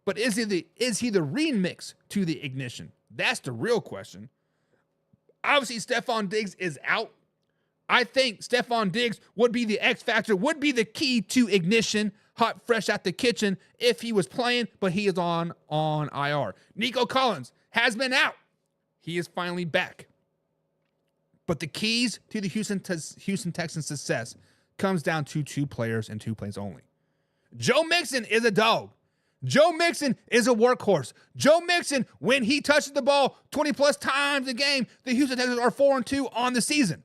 But is he the remix to the ignition? That's the real question. Obviously, Stephon Diggs is out. I think Stephon Diggs would be the X factor, would be the key to ignition, hot, fresh out the kitchen if he was playing, but he is on IR. Nico Collins has been out. He is finally back. But the keys to the Houston Texans' success comes down to 2 players and 2 plays only. Joe Mixon is a dog. Joe Mixon is a workhorse. Joe Mixon, when he touches the ball 20-plus times a game, the Houston Texans are 4-2 on the season.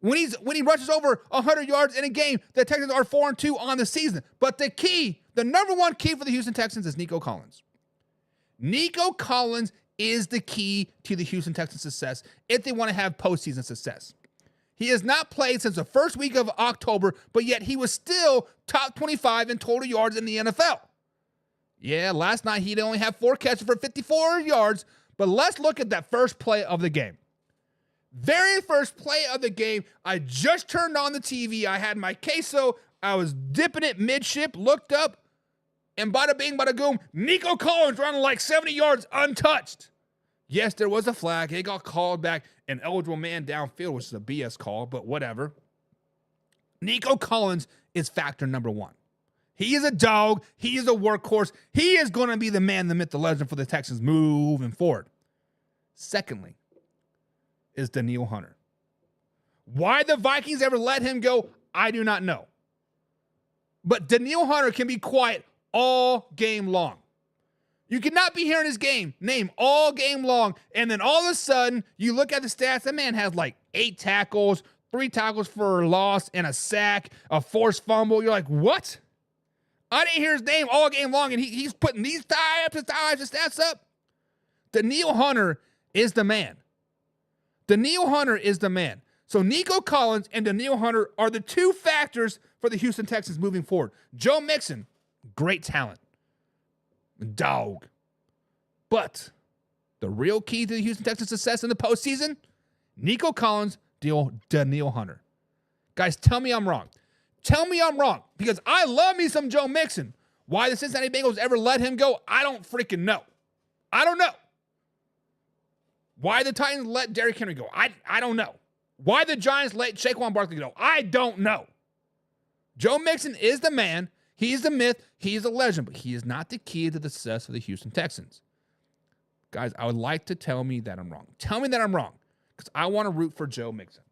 When he rushes over 100 yards in a game, the Texans are 4-2 on the season. But the number one key for the Houston Texans is Nico Collins. Nico Collins is the key to the Houston Texans' success if they want to have postseason success. He has not played since the first week of October, but yet he was still top 25 in total yards in the NFL. Yeah, last night he'd only have 4 catches for 54 yards, but let's look at that first play of the game. Very first play of the game, I just turned on the TV. I had my queso. I was dipping it midship, looked up, and bada bing, bada boom, Nico Collins running like 70 yards untouched. Yes, there was a flag. It got called back, an eligible man downfield, which is a BS call, but whatever. Nico Collins is factor number one. He is a dog. He is a workhorse. He is going to be the man, the myth, the legend for the Texans moving forward. Secondly, is Danielle Hunter. Why the Vikings ever let him go, I do not know. But Danielle Hunter can be quiet all game long. You cannot be hearing his name all game long, and then all of a sudden, you look at the stats, that man has like 8 tackles, 3 tackles for a loss, and a sack, a forced fumble. You're like, what? I didn't hear his name all game long, and he's putting these stats up. Danielle Hunter is the man. Danielle Hunter is the man. So Nico Collins and Danielle Hunter are the 2 factors for the Houston Texans moving forward. Joe Mixon, great talent. Dog. But the real key to the Houston Texans' success in the postseason, Nico Collins, Danielle Hunter. Guys, tell me I'm wrong. Tell me I'm wrong, because I love me some Joe Mixon. Why the Cincinnati Bengals ever let him go, I don't freaking know. I don't know. Why the Titans let Derrick Henry go, I don't know. Why the Giants let Saquon Barkley go, I don't know. Joe Mixon is the man. He's the myth. He's a legend, but he is not the key to the success of the Houston Texans. Guys, I would like to tell me that I'm wrong. Tell me that I'm wrong, because I want to root for Joe Mixon.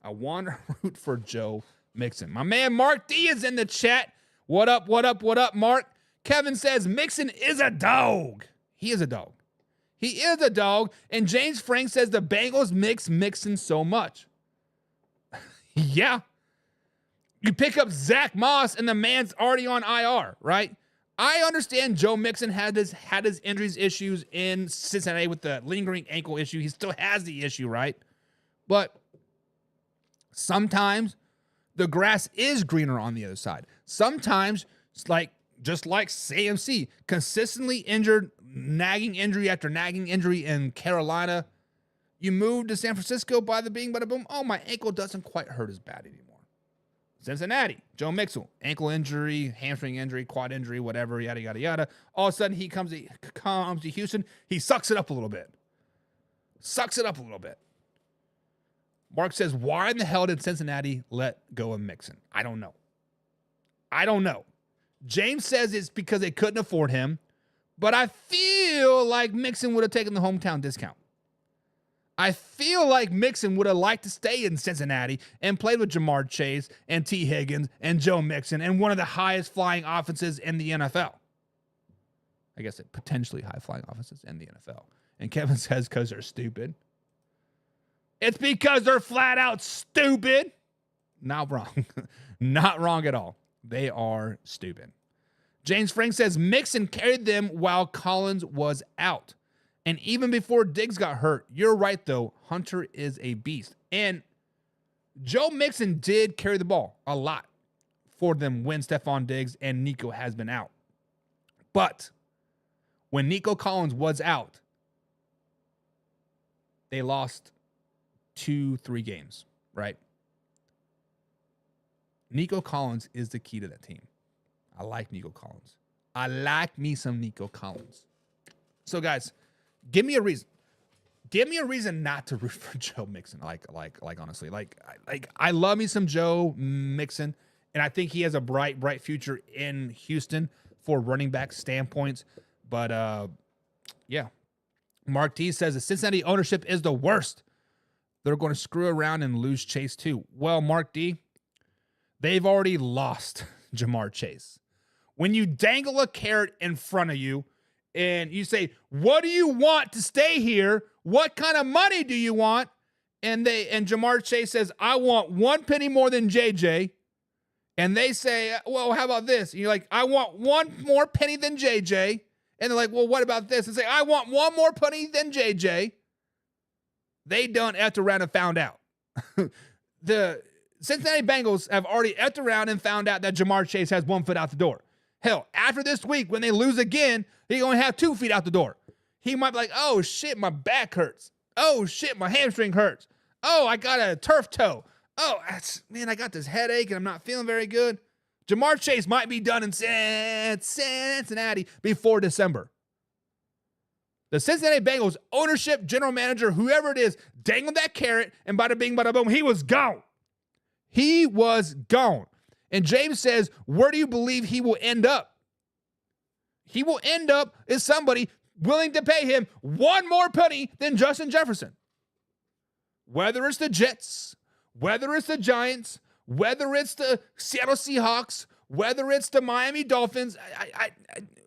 I want to root for Joe Mixon. My man Mark D is in the chat. What up, what up, what up, Mark? Kevin says Mixon is a dog. He is a dog. He is a dog. And James Frank says the Bengals mix Mixon so much. Yeah. You pick up Zach Moss and the man's already on IR, right? I understand Joe Mixon had his injuries issues in Cincinnati with the lingering ankle issue. He still has the issue, right? But sometimes the grass is greener on the other side. Sometimes it's just like CMC, consistently injured, nagging injury after nagging injury in Carolina. You move to San Francisco, bada bing, bada boom. Oh, my ankle doesn't quite hurt as bad anymore. Cincinnati, Joe Mixon, ankle injury, hamstring injury, quad injury, whatever, yada, yada, yada. All of a sudden, he comes to Houston. He sucks it up a little bit. Mark says, why in the hell did Cincinnati let go of Mixon? I don't know. James says it's because they couldn't afford him, but I feel like Mixon would have taken the hometown discount. I feel like Mixon would have liked to stay in Cincinnati and played with Jamar Chase and T. Higgins and Joe Mixon and one of the highest flying offenses in the NFL. I guess it potentially high flying offenses in the NFL. And Kevin says because they're stupid. It's because they're flat out stupid. Not wrong. Not wrong at all. They are stupid. James Frank says Mixon carried them while Collins was out. And even before Diggs got hurt, you're right, though. Hunter is a beast. And Joe Mixon did carry the ball a lot for them when Stephon Diggs and Nico has been out. But when Nico Collins was out, they lost 2-3 games, right? Nico Collins is the key to that team. I like Nico Collins. I like me some Nico Collins. So, guys, give me a reason. Give me a reason not to root for Joe Mixon. Like honestly, I love me some Joe Mixon, and I think he has a bright future in Houston for running back standpoints. But yeah, Mark T says the Cincinnati ownership is the worst. They're going to screw around and lose Chase too. Well, Mark D, they've already lost Jamar Chase. When you dangle a carrot in front of you and you say, what do you want to stay here? What kind of money do you want? and Jamar Chase says, I want 1 penny more than JJ. And they say, well, how about this? And you're like, I want 1 more penny than JJ. And they're like, well, what about this? And say, I want 1 more penny than JJ. They done effed around and found out. The Cincinnati Bengals have already effed around and found out that Jamar Chase has 1 foot out the door. Hell, after this week, when they lose again, he only have 2 feet out the door. He might be like, oh, shit, my back hurts. Oh, shit, my hamstring hurts. Oh, I got a turf toe. Oh, man, I got this headache and I'm not feeling very good. Jamar Chase might be done in Cincinnati before December. The Cincinnati Bengals ownership, general manager, whoever it is, dangled that carrot, and bada bing, bada boom, he was gone. He was gone. And James says, where do you believe he will end up? He will end up as somebody willing to pay him 1 more penny than Justin Jefferson. Whether it's the Jets, whether it's the Giants, whether it's the Seattle Seahawks, whether it's the Miami Dolphins,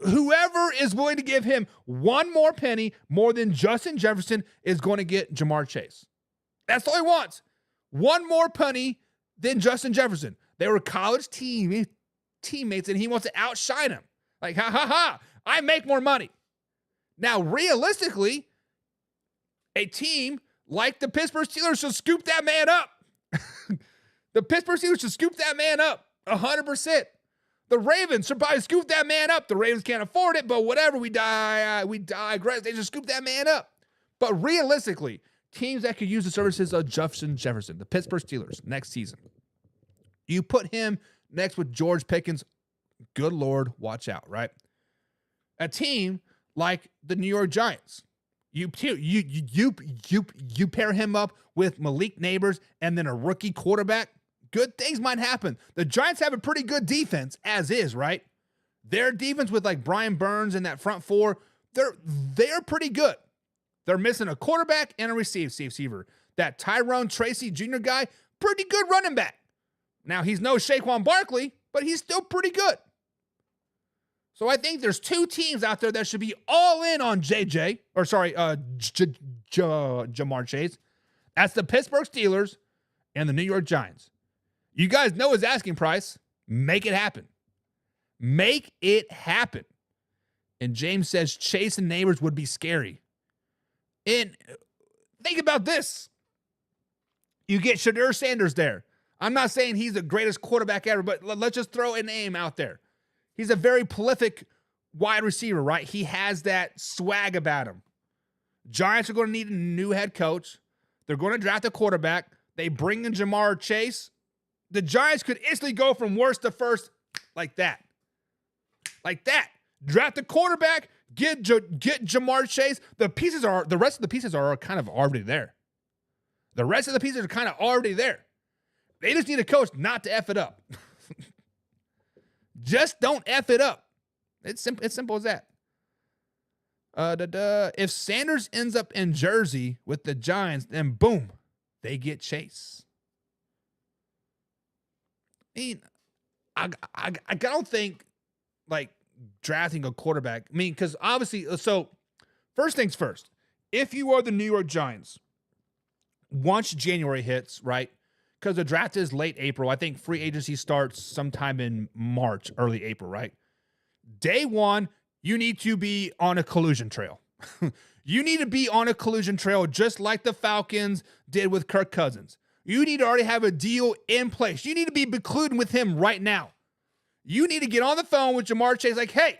whoever is willing to give him 1 more penny more than Justin Jefferson is going to get Jamar Chase. That's all he wants. 1 more penny than Justin Jefferson. They were college teammates, and he wants to outshine him. Like, I make more money. Now, realistically, a team like the Pittsburgh Steelers should scoop that man up. The Pittsburgh Steelers should scoop that man up 100%. The Ravens should probably scoop that man up. The Ravens can't afford it, but whatever, we digress. They should scoop that man up. But realistically, teams that could use the services of Justin Jefferson, the Pittsburgh Steelers, next season, you put him next with George Pickens, good Lord, watch out, right? A team like the New York Giants, you pair him up with Malik Neighbors and then a rookie quarterback, good things might happen. The Giants have a pretty good defense as is, right? Their defense with like Brian Burns and that front four, they're pretty good. They're missing a quarterback and a receiver. That Tyrone Tracy Jr. guy, pretty good running back. Now, he's no Saquon Barkley, but he's still pretty good. So I think there's 2 teams out there that should be all in on Jamar Chase. That's the Pittsburgh Steelers and the New York Giants. You guys know his asking price. Make it happen. Make it happen. And James says Chase and Neighbors would be scary. And think about this. You get Shadur Sanders there. I'm not saying he's the greatest quarterback ever, but let's just throw a name out there. He's a very prolific wide receiver, right? He has that swag about him. Giants are going to need a new head coach. They're going to draft a quarterback. They bring in Jamar Chase. The Giants could instantly go from worst to first like that. Like that. Draft a quarterback, get Jamar Chase. The rest of the pieces are kind of already there. The rest of the pieces are kind of already there. They just need a coach not to F it up. Just don't F it up. It's simple as that. If Sanders ends up in Jersey with the Giants, then boom, they get Chase. I mean, I don't think like drafting a quarterback. I mean, because obviously, so first things first, if you are the New York Giants, once January hits, right? Because the draft is late April. I think free agency starts sometime in March, early April, right? Day one, you need to be on a collusion trail. You need to be on a collusion trail just like the Falcons did with Kirk Cousins. You need to already have a deal in place. You need to be colluding with him right now. You need to get on the phone with Jamar Chase like, hey,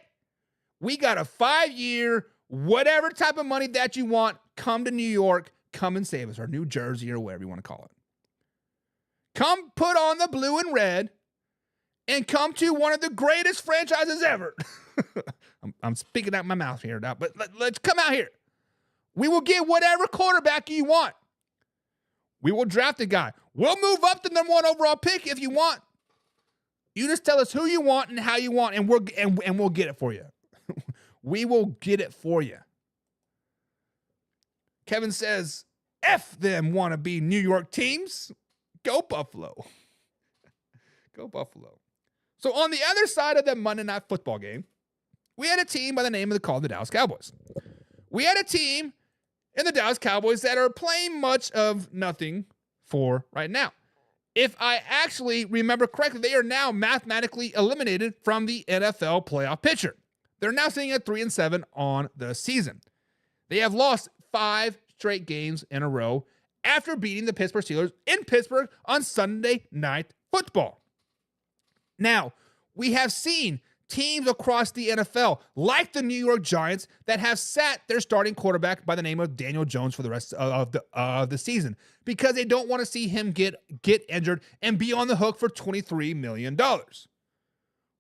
we got a 5-year, whatever type of money that you want, come to New York, come and save us, or New Jersey, or whatever you want to call it. Come put on the blue and red and come to one of the greatest franchises ever. I'm speaking out my mouth here now, but let's come out here. We will get whatever quarterback you want. We will draft a guy. We'll move up the number 1 overall pick if you want. You just tell us who you want and how you want, and we'll get it for you. We will get it for you. Kevin says, F them wannabe New York teams. Go Buffalo. Go Buffalo. So on the other side of the Monday Night Football game, we had a team by the name of the Dallas Cowboys. We had a team in the Dallas Cowboys that are playing much of nothing for right now. If I actually remember correctly, they are now mathematically eliminated from the NFL playoff picture. They're now sitting at 3-7 on the season. They have lost 5 straight games in a row after beating the Pittsburgh Steelers in Pittsburgh on Sunday Night Football. Now, we have seen teams across the NFL, like the New York Giants, that have sat their starting quarterback by the name of Daniel Jones for the rest of the season because they don't want to see him get injured and be on the hook for $23 million.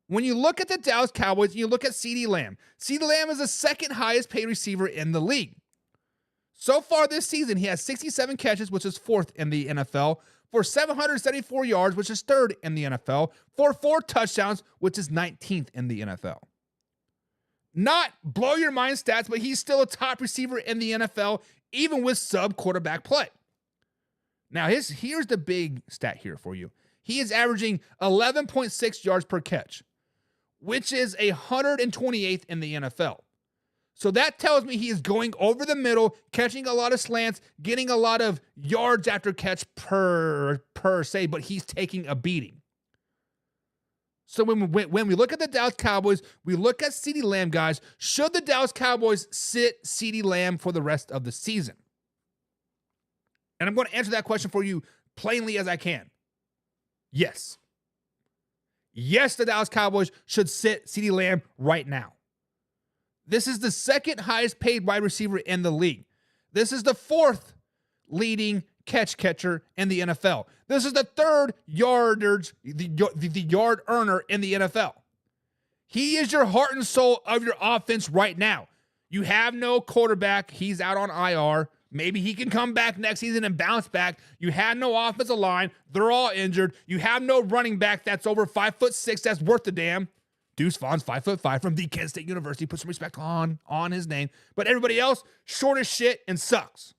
When you look at the Dallas Cowboys, you look at Ceedee Lamb. Ceedee Lamb is the second highest paid receiver in the league. So far this season, he has 67 catches, which is 4th in the NFL, for 774 yards, which is 3rd in the NFL, for 4 touchdowns, which is 19th in the NFL. Not blow your mind stats, but he's still a top receiver in the NFL, even with sub-quarterback play. Now, here's the big stat here for you. He is averaging 11.6 yards per catch, which is 128th in the NFL. So that tells me he is going over the middle, catching a lot of slants, getting a lot of yards after catch per se, but he's taking a beating. So when we look at the Dallas Cowboys, we look at Ceedee Lamb, guys. Should the Dallas Cowboys sit Ceedee Lamb for the rest of the season? And I'm going to answer that question for you plainly as I can. Yes. Yes, the Dallas Cowboys should sit Ceedee Lamb right now. This is the second highest paid wide receiver in the league. This is the 4th leading catcher in the NFL. This is the 3rd the yard earner in the NFL. He is your heart and soul of your offense right now. You have no quarterback. He's out on IR. Maybe he can come back next season and bounce back. You have no offensive line. They're all injured. You have no running back that's over 5'6" that's worth the damn. Deuce Vaughn's 5'5" from the Kent State University. Put some respect on his name. But everybody else, short as shit and sucks.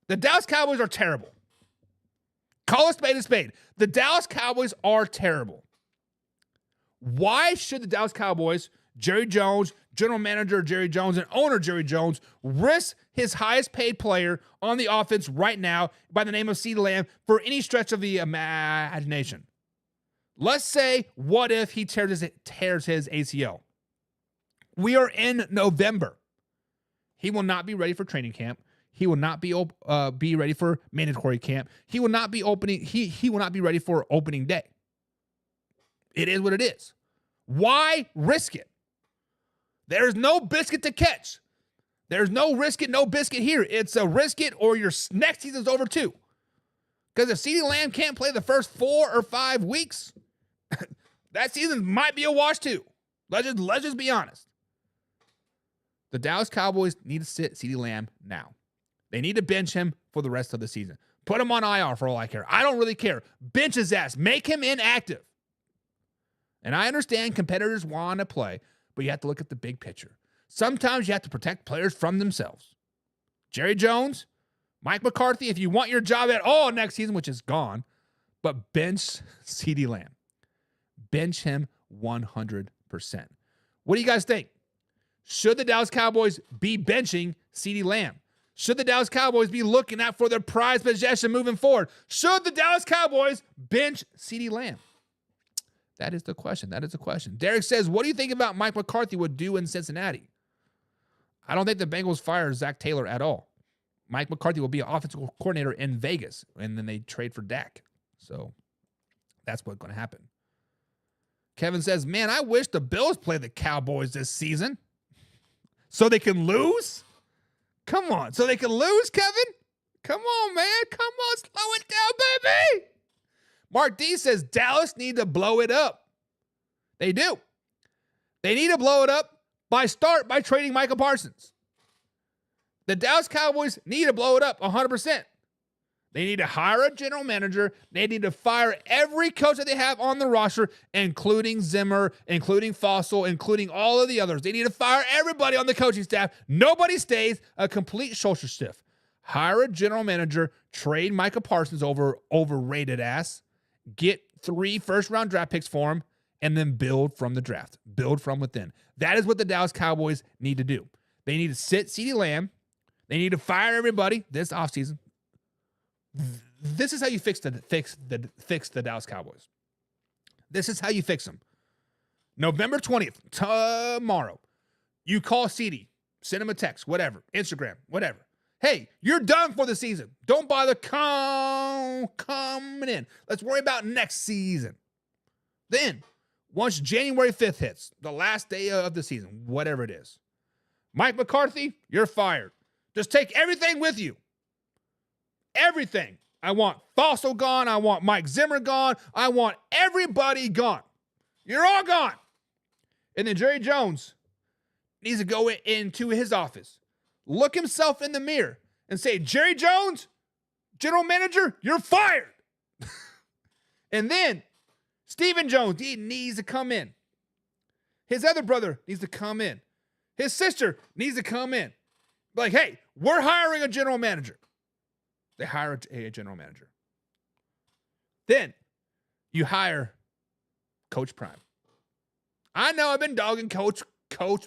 The Dallas Cowboys are terrible. Call a spade a spade. The Dallas Cowboys are terrible. Why should the Dallas Cowboys, Jerry Jones, general manager Jerry Jones, and owner Jerry Jones, risk his highest paid player on the offense right now by the name of Ceedee Lamb for any stretch of the imagination? Let's say, what if he tears his ACL? We are in November. He will not be ready for training camp. He will not be ready for mandatory camp. He will not be He will not be ready for opening day. It is what it is. Why risk it? There's no biscuit to catch. There's no risk it, no biscuit here. It's a risk it or your next season's over too. Because if Ceedee Lamb can't play the first 4 or 5 weeks, that season might be a wash too. Let's just be honest. The Dallas Cowboys need to sit Ceedee Lamb now. They need to bench him for the rest of the season. Put him on IR for all I care. I don't really care. Bench his ass. Make him inactive. And I understand competitors want to play, but you have to look at the big picture. Sometimes you have to protect players from themselves. Jerry Jones, Mike McCarthy, if you want your job at all next season, which is gone, but bench Ceedee Lamb. Bench him 100%. What do you guys think? Should the Dallas Cowboys be benching Ceedee Lamb? Should the Dallas Cowboys be looking out for their prized possession moving forward? Should the Dallas Cowboys bench Ceedee Lamb? That is the question. That is the question. Derek says, what do you think about Mike McCarthy would do in Cincinnati? I don't think the Bengals fire Zach Taylor at all. Mike McCarthy will be an offensive coordinator in Vegas, and then they trade for Dak. So that's what's going to happen. Kevin says, man, I wish the Bills play the Cowboys this season so they can lose. Come on. So they can lose, Kevin? Come on, man. Come on. Slow it down, baby. Mark D says Dallas need to blow it up. They do. They need to blow it up by trading Micah Parsons. The Dallas Cowboys need to blow it up 100%. They need to hire a general manager. They need to fire every coach that they have on the roster, including Zimmer, including Fossil, including all of the others. They need to fire everybody on the coaching staff. Nobody stays. A complete shoulder stiff. Hire a general manager. Trade Micah Parsons overrated ass. Get 3 first-round draft picks for him, and then build from the draft. Build from within. That is what the Dallas Cowboys need to do. They need to sit CeeDee Lamb. They need to fire everybody this offseason. This is how you fix the Dallas Cowboys. This is how you fix them. November 20th, tomorrow, you call Ceedee, send him a text, whatever, Instagram, whatever. Hey, you're done for the season. Don't bother coming in. Let's worry about next season. Then, once January 5th hits, the last day of the season, whatever it is, Mike McCarthy, you're fired. Just take everything with you. Everything. I want Fossil gone. I want Mike Zimmer gone. I want everybody gone. You're all gone. And then Jerry Jones needs to go into his office, look himself in the mirror, and say, Jerry Jones, general manager, you're fired. And then Stephen Jones, he needs to come in. His other brother needs to come in. His sister needs to come in. Like, hey, we're hiring a general manager. They hire a general manager. Then you hire Coach Prime. I know I've been dogging Coach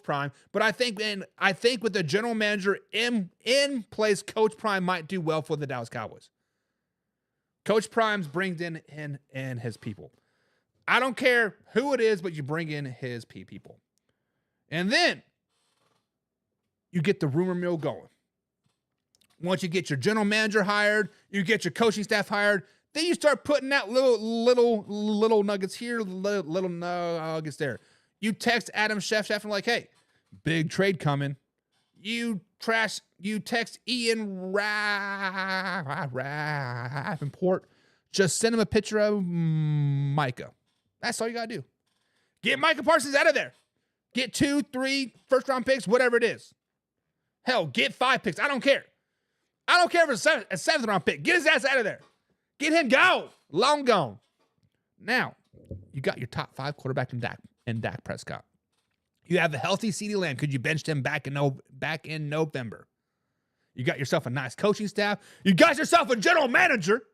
Prime, but I think with the general manager in place, Coach Prime might do well for the Dallas Cowboys. Coach Prime brings in his people. I don't care who it is, but you bring in his people. And then you get the rumor mill going. Once you get your general manager hired, you get your coaching staff hired, then you start putting out little nuggets here, little nuggets there. You text Adam Schefter like, hey, big trade coming. You text Ian Rappaport. Just send him a picture of Micah. That's all you got to do. Get Micah Parsons out of there. Get 2, 3 first-round picks, whatever it is. Hell, get 5 picks. I don't care. I don't care if it's a 7th-round pick. Get his ass out of there. Get him gone. Long gone. Now, you got your top 5 quarterback in Dak Prescott. You have a healthy Ceedee Lamb because you benched him back in November. You got yourself a nice coaching staff. You got yourself a general manager.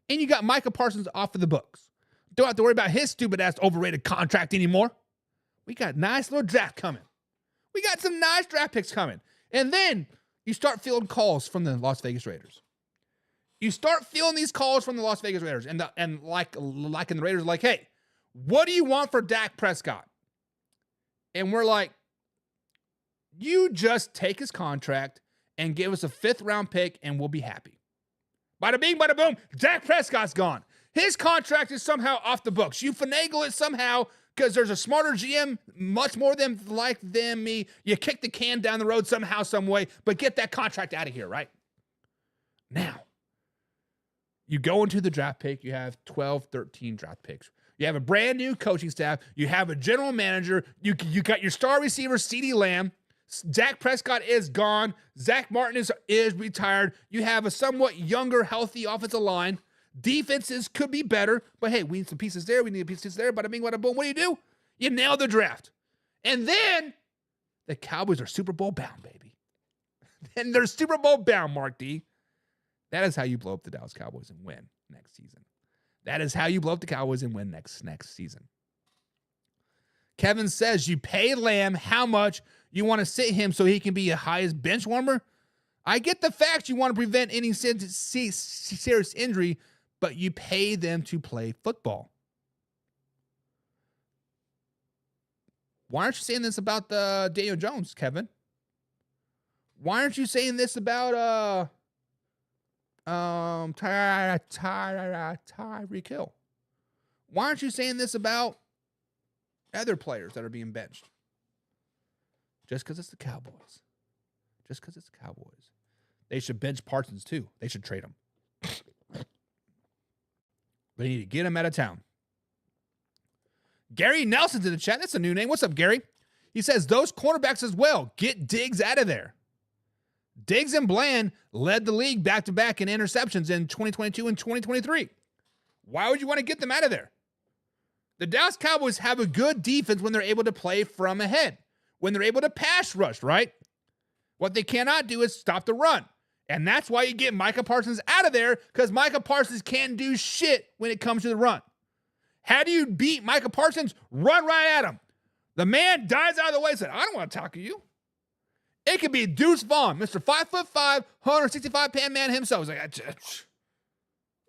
And you got Micah Parsons off of the books. Don't have to worry about his stupid-ass overrated contract anymore. We got a nice little draft coming. We got some nice draft picks coming. And then you start fielding calls from the Las Vegas Raiders. You start feeling these calls from the Las Vegas Raiders. And like in the Raiders, like, hey, what do you want for Dak Prescott? And we're like, you just take his contract and give us a 5th-round pick and we'll be happy. Bada bing, bada boom, Dak Prescott's gone. His contract is somehow off the books. You finagle it somehow because there's a smarter GM, much more than me. You kick the can down the road somehow, some way, but get that contract out of here, right? Now, you go into the draft pick. You have 12, 13 draft picks. You have a brand new coaching staff. You have a general manager. You got your star receiver, Ceedee Lamb. Dak Prescott is gone. Zach Martin is retired. You have a somewhat younger, healthy offensive line. Defenses could be better, but hey, we need some pieces there. We need pieces there. Bada bing, bada boom. What do? You nail the draft. And then the Cowboys are Super Bowl bound, baby. And they're Super Bowl bound, Mark D. That is how you blow up the Dallas Cowboys and win next season. That is how you blow up the Cowboys and win next season. Kevin says you pay Lamb how much you want to sit him so he can be a highest bench warmer. I get the fact you want to prevent any serious injury, but you pay them to play football. Why aren't you saying this about Daniel Jones, Kevin? Why aren't you saying this about Tyreek Hill? Why aren't you saying this about other players that are being benched? Just because it's the Cowboys. Just because it's the Cowboys. They should bench Parsons too. They should trade him. They need to get him out of town. Gary Nelson's in the chat. That's a new name. What's up, Gary? He says, those cornerbacks as well. Get Diggs out of there. Diggs and Bland led the league back-to-back in interceptions in 2022 and 2023. Why would you want to get them out of there? The Dallas Cowboys have a good defense when they're able to play from ahead, when they're able to pass rush, right? What they cannot do is stop the run. And that's why you get Micah Parsons out of there, because Micah Parsons can't do shit when it comes to the run. How do you beat Micah Parsons? Run right at him. The man dives out of the way and said, I don't want to talk to you. It could be Deuce Vaughn, Mr. 5'5", 165-pound man himself. He's like,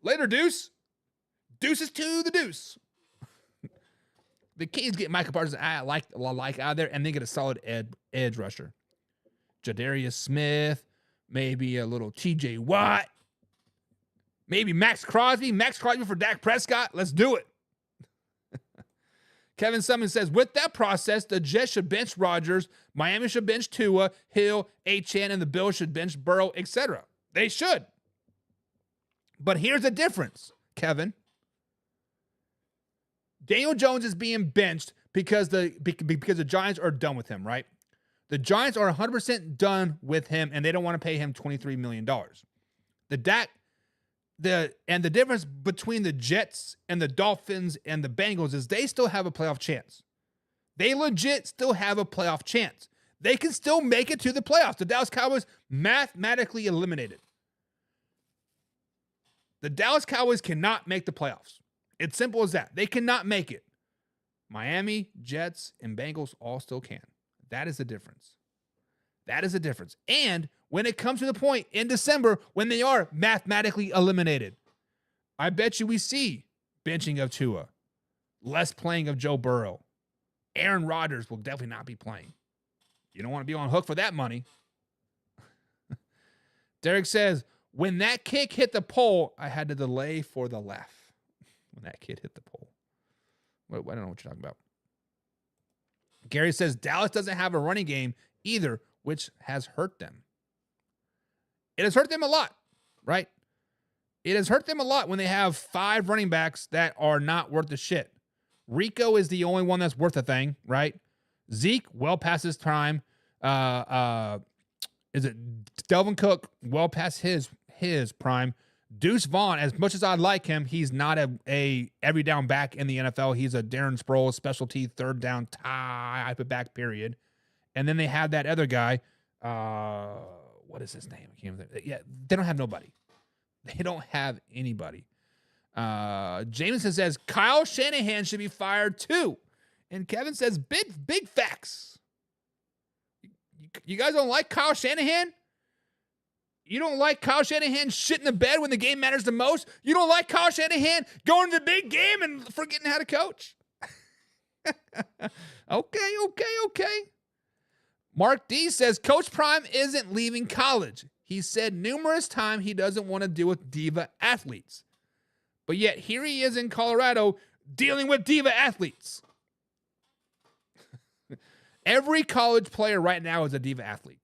later, Deuce. Deuces to the deuce. The Kings get Micah Parsons like out of there, and they get a solid edge rusher. Jadarius Smith, maybe a little TJ Watt, maybe Max Crosby. Max Crosby for Dak Prescott. Let's do it. Kevin Summons says, with that process, the Jets should bench Rodgers, Miami should bench Tua, Hill, Achane, and the Bills should bench Burrow, etc. They should. But here's the difference, Kevin. Daniel Jones is being benched because the Giants are done with him, right? The Giants are 100% done with him, and they don't want to pay him $23 million. The difference between the Jets and the Dolphins and the Bengals is they still have a playoff chance. They legit still have a playoff chance. They can still make it to the playoffs. The Dallas Cowboys mathematically eliminated. The Dallas Cowboys cannot make the playoffs. It's simple as that. They cannot make it. Miami, Jets, and Bengals all still can. That is the difference. That is the difference. And when it comes to the point in December when they are mathematically eliminated, I bet you we see benching of Tua, less playing of Joe Burrow. Aaron Rodgers will definitely not be playing. You don't want to be on hook for that money. Derek says, when that kick hit the pole, I had to delay for the laugh. When that kid hit the pole. I don't know what you're talking about. Gary says, Dallas doesn't have a running game either, which has hurt them. It has hurt them a lot, right? It has hurt them a lot when they have 5 running backs that are not worth the shit. Rico is the only one that's worth a thing, right? Zeke, well past his prime. Is it Delvin Cook? Well past his prime. Deuce Vaughn, as much as I like him, he's not a every down back in the NFL. He's a Darren Sproles specialty third down type of back, period. And then they have that other guy. What is his name? I can't remember. Yeah, they don't have nobody. They don't have anybody. Jameson says Kyle Shanahan should be fired too. And Kevin says big facts. You guys don't like Kyle Shanahan? You don't like Kyle Shanahan shitting the bed when the game matters the most? You don't like Kyle Shanahan going to the big game and forgetting how to coach? Okay. Mark D says Coach Prime isn't leaving college. He said numerous times he doesn't want to deal with diva athletes. But yet here he is in Colorado dealing with diva athletes. Every college player right now is a diva athlete.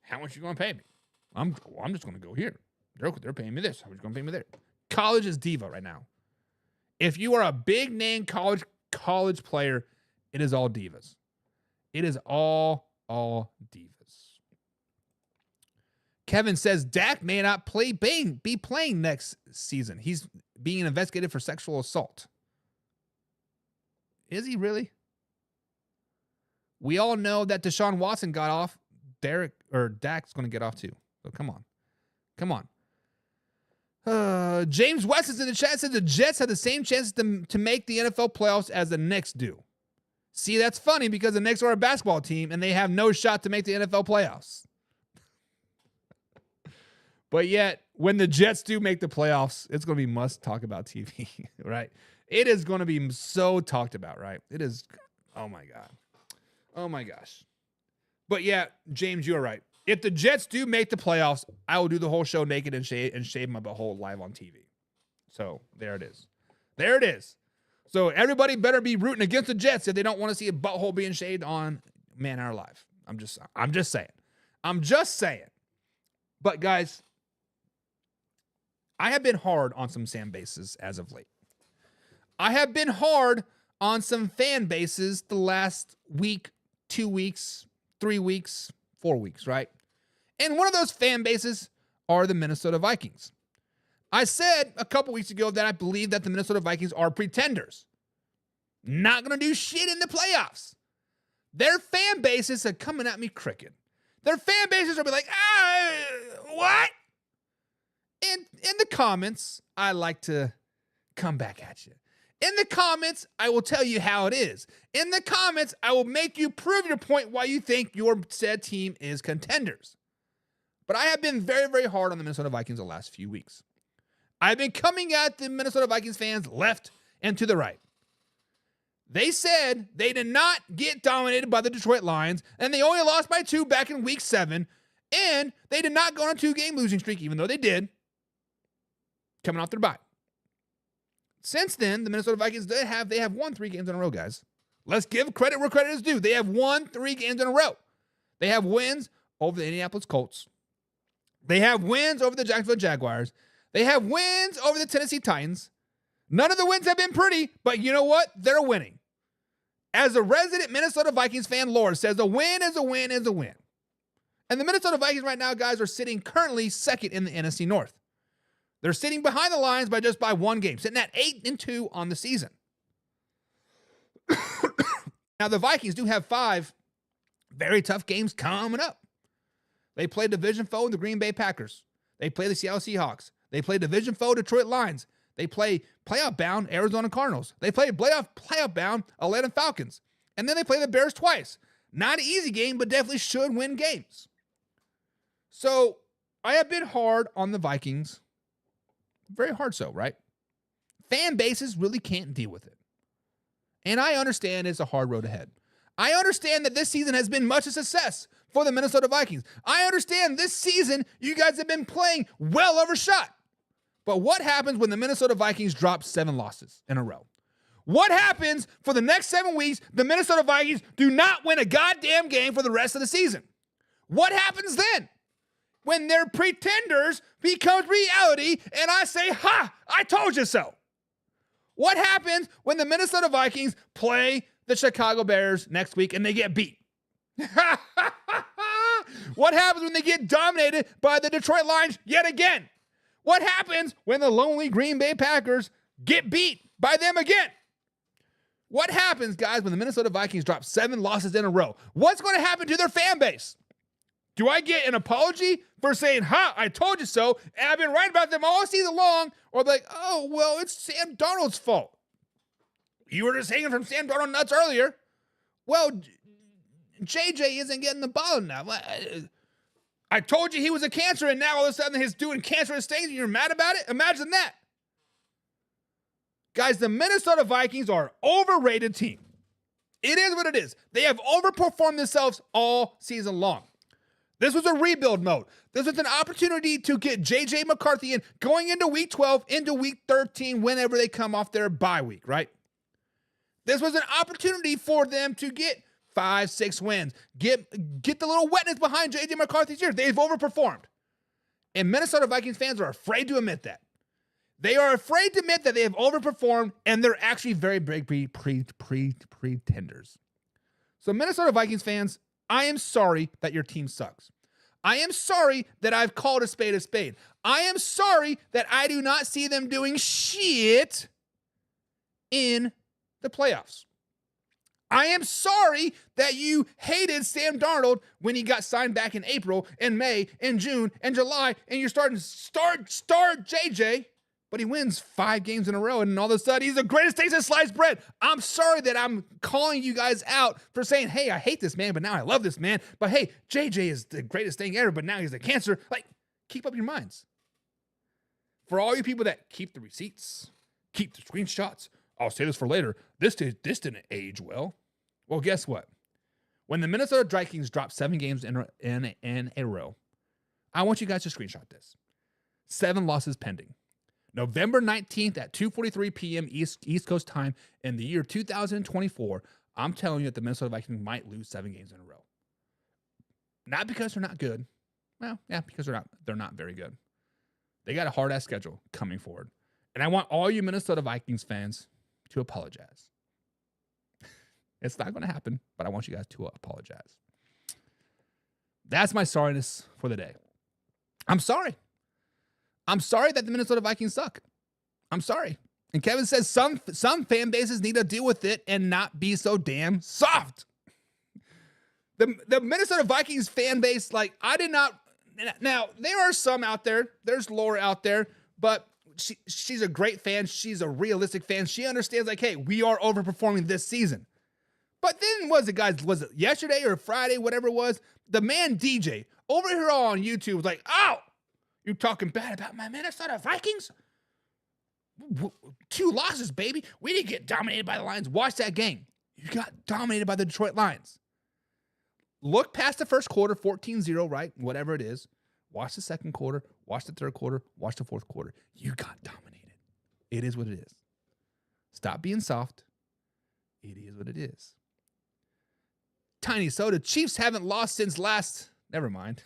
How much are you going to pay me? I'm just going to go here. They're paying me this. How much are you going to pay me there? College is diva right now. If you are a big name college player, it is all divas. It is all divas. Kevin says Dak may not be playing next season. He's being investigated for sexual assault. Is he really? We all know that Deshaun Watson got off. Dak's going to get off too. So come on. James West is in the chat, said the Jets have the same chances to make the NFL playoffs as the Knicks do. See, that's funny because the Knicks are a basketball team and they have no shot to make the NFL playoffs. But yet, when the Jets do make the playoffs, it's going to be must talk about TV, right? It is going to be so talked about, right? It is, oh my God. Oh my gosh. But yeah, James, you're right. If the Jets do make the playoffs, I will do the whole show naked and shave my butthole live on TV. So there it is. There it is. So everybody better be rooting against the Jets if they don't want to see a butthole being shaved on Man Hour Live. I'm just saying. But guys, I have been hard on some fan bases as of late. I have been hard on some fan bases the last week, 2 weeks, 3 weeks, 4 weeks, right? And one of those fan bases are the Minnesota Vikings. I said a couple weeks ago that I believe that the Minnesota Vikings are pretenders. Not going to do shit in the playoffs. Their fan bases are coming at me cricket. Their fan bases are like, what? And in the comments, I like to come back at you. In the comments, I will tell you how it is. In the comments, I will make you prove your point why you think your said team is contenders. But I have been very, very hard on the Minnesota Vikings the last few weeks. I've been coming at the Minnesota Vikings fans left and to the right. They said they did not get dominated by the Detroit Lions, and they only lost by 2 back in week 7, and they did not go on a 2-game losing streak, even though they did, coming off their bye. Since then, the Minnesota Vikings, they have won 3 games in a row, guys. Let's give credit where credit is due. They have won 3 games in a row. They have wins over the Indianapolis Colts. They have wins over the Jacksonville Jaguars. They have wins over the Tennessee Titans. None of the wins have been pretty, but you know what? They're winning. As a resident Minnesota Vikings fan, Lord says a win is a win is a win. And the Minnesota Vikings right now, guys, are sitting currently second in the NFC North. They're sitting behind the Lions by 1 game, sitting at 8-2 on the season. Now, the Vikings do have 5 very tough games coming up. They play division foe the Green Bay Packers. They play the Seattle Seahawks. They play division foe Detroit Lions. They play playoff bound Arizona Cardinals. They play playoff bound Atlanta Falcons. And then they play the Bears twice. Not an easy game, but definitely should win games. So I have been hard on the Vikings. Very hard so, right? Fan bases really can't deal with it. And I understand it's a hard road ahead. I understand that this season has been much a success for the Minnesota Vikings. I understand this season you guys have been playing well overshot. But what happens when the Minnesota Vikings drop 7 losses in a row? What happens for the next 7 weeks the Minnesota Vikings do not win a goddamn game for the rest of the season? What happens then? When their pretenders becomes reality and I say, ha, I told you so. What happens when the Minnesota Vikings play the Chicago Bears next week and they get beat? What happens when they get dominated by the Detroit Lions yet again? What happens when the lonely Green Bay Packers get beat by them again? What happens, guys, when the Minnesota Vikings drop 7 losses in a row? What's going to happen to their fan base? Do I get an apology for saying, ha, I told you so, and I've been right about them all season long? Or like, oh, well, it's Sam Darnold's fault. You were just hanging from Sam Darnold nuts earlier. Well, JJ isn't getting the ball enough. I told you he was a cancer, and now all of a sudden he's doing cancerous things, and you're mad about it? Imagine that. Guys, the Minnesota Vikings are an overrated team. It is what it is. They have overperformed themselves all season long. This was a rebuild mode. This was an opportunity to get J.J. McCarthy in going into week 12, into week 13, whenever they come off their bye week, right? This was an opportunity for them to get 5-6 wins. Get the little wetness behind J.J. McCarthy's ears. They've overperformed. And Minnesota Vikings fans are afraid to admit that. They are afraid to admit that they have overperformed, and they're actually very big pretenders. So Minnesota Vikings fans, I am sorry that your team sucks. I am sorry that I've called a spade a spade. I am sorry that I do not see them doing shit in the playoffs. I am sorry that you hated Sam Darnold when he got signed back in April and May and June and July, and you're starting to start JJ, but he wins 5 games in a row, and all of a sudden he's the greatest taste of sliced bread. I'm sorry that I'm calling you guys out for saying, hey, I hate this man, but now I love this man. But hey, JJ is the greatest thing ever, but now he's a cancer. Like, keep up your minds. For all you people that keep the receipts, keep the screenshots, I'll say this for later, this didn't age well. Well, guess what? When the Minnesota Vikings drop 7 games in a row, I want you guys to screenshot this. 7 losses pending. November 19th at 2:43 p.m. East Coast time in the year 2024, I'm telling you that the Minnesota Vikings might lose 7 games in a row. Not because they're not good. Well, yeah, because they're not very good. They got a hard-ass schedule coming forward. And I want all you Minnesota Vikings fans to apologize. It's not going to happen, but I want you guys to apologize. That's my sorriness for the day. I'm sorry. I'm sorry that the Minnesota Vikings suck. I'm sorry. And Kevin says some fan bases need to deal with it and not be so damn soft. The Minnesota Vikings fan base, like, I did not. Now, there are some out there. There's lore out there. But she's a great fan. She's a realistic fan. She understands, like, hey, we are overperforming this season. But then was it yesterday or Friday, whatever it was, the man DJ over here on YouTube was like, oh, you talking bad about my Minnesota Vikings? 2 losses, baby. We didn't get dominated by the Lions. Watch that game. You got dominated by the Detroit Lions. Look past the first quarter, 14-0, right? Whatever it is. Watch the second quarter. Watch the third quarter. Watch the fourth quarter. You got dominated. It is what it is. Stop being soft. It is what it is. Tiny Soda. Chiefs haven't lost since last. Never mind.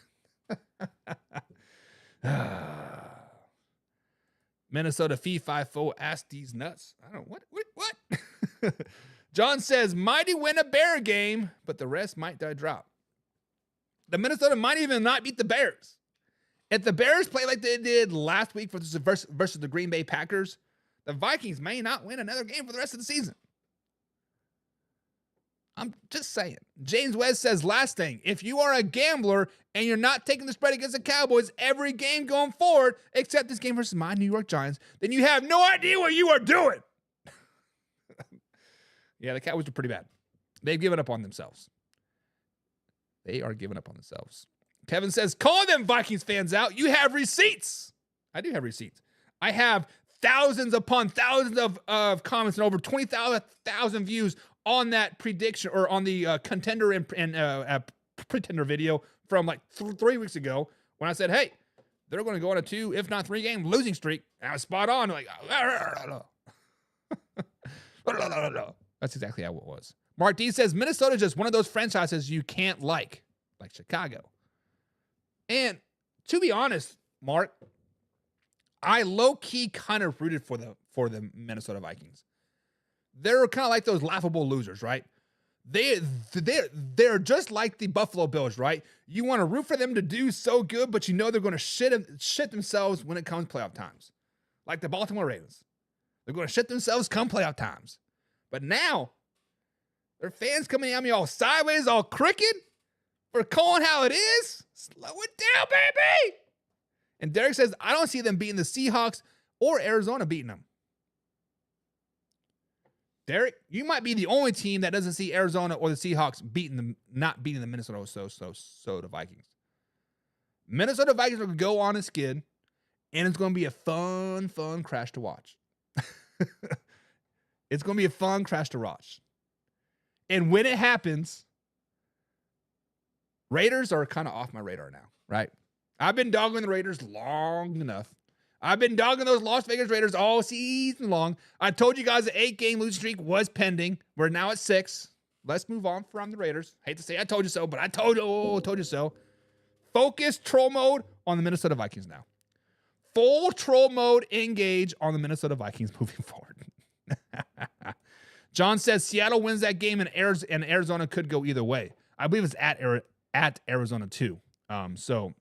Minnesota Fee 5-4 asked these nuts. I don't know. What? John says, mighty win a Bear game, but the rest might die drop. The Minnesota might even not beat the Bears. If the Bears play like they did last week versus the Green Bay Packers, the Vikings may not win another game for the rest of the season. I'm just saying. James West says, last thing, if you are a gambler and you're not taking the spread against the Cowboys every game going forward, except this game versus my New York Giants, then you have no idea what you are doing. Yeah, the Cowboys are pretty bad. They've given up on themselves. They are giving up on themselves. Kevin says, call them Vikings fans out. You have receipts. I do have receipts. I have thousands upon thousands of comments and over 20,000 views on that prediction or on the contender and pretender video from like 3 weeks ago when I said, hey, they're going to go on a 2, if not 3 game losing streak. And I was spot on. Like, that's exactly how it was. Mark D says, Minnesota is just one of those franchises you can't like Chicago. And to be honest, Mark, I low-key kind of rooted for the Minnesota Vikings. They're kind of like those laughable losers, right? They're just like the Buffalo Bills, right? You want to root for them to do so good, but you know they're going to shit themselves when it comes playoff times. Like the Baltimore Ravens. They're going to shit themselves come playoff times. But now, their fans coming at me all sideways, all crooked, for calling how it is. Slow it down, baby. And Derek says, I don't see them beating the Seahawks or Arizona beating them. Derek, you might be the only team that doesn't see Arizona or the Seahawks not beating the Minnesota Vikings. Minnesota Vikings are going to go on a skid, and it's going to be a fun crash to watch. It's going to be a fun crash to watch. And when it happens, Raiders are kind of off my radar now, right? I've been dogging the Raiders long enough. I've been dogging those Las Vegas Raiders all season long. I told you guys the 8-game losing streak was pending. We're now at 6. Let's move on from the Raiders. Hate to say I told you so, but I told you so. Focus troll mode on the Minnesota Vikings now. Full troll mode engage on the Minnesota Vikings moving forward. John says Seattle wins that game and Arizona could go either way. I believe it's at Arizona too. So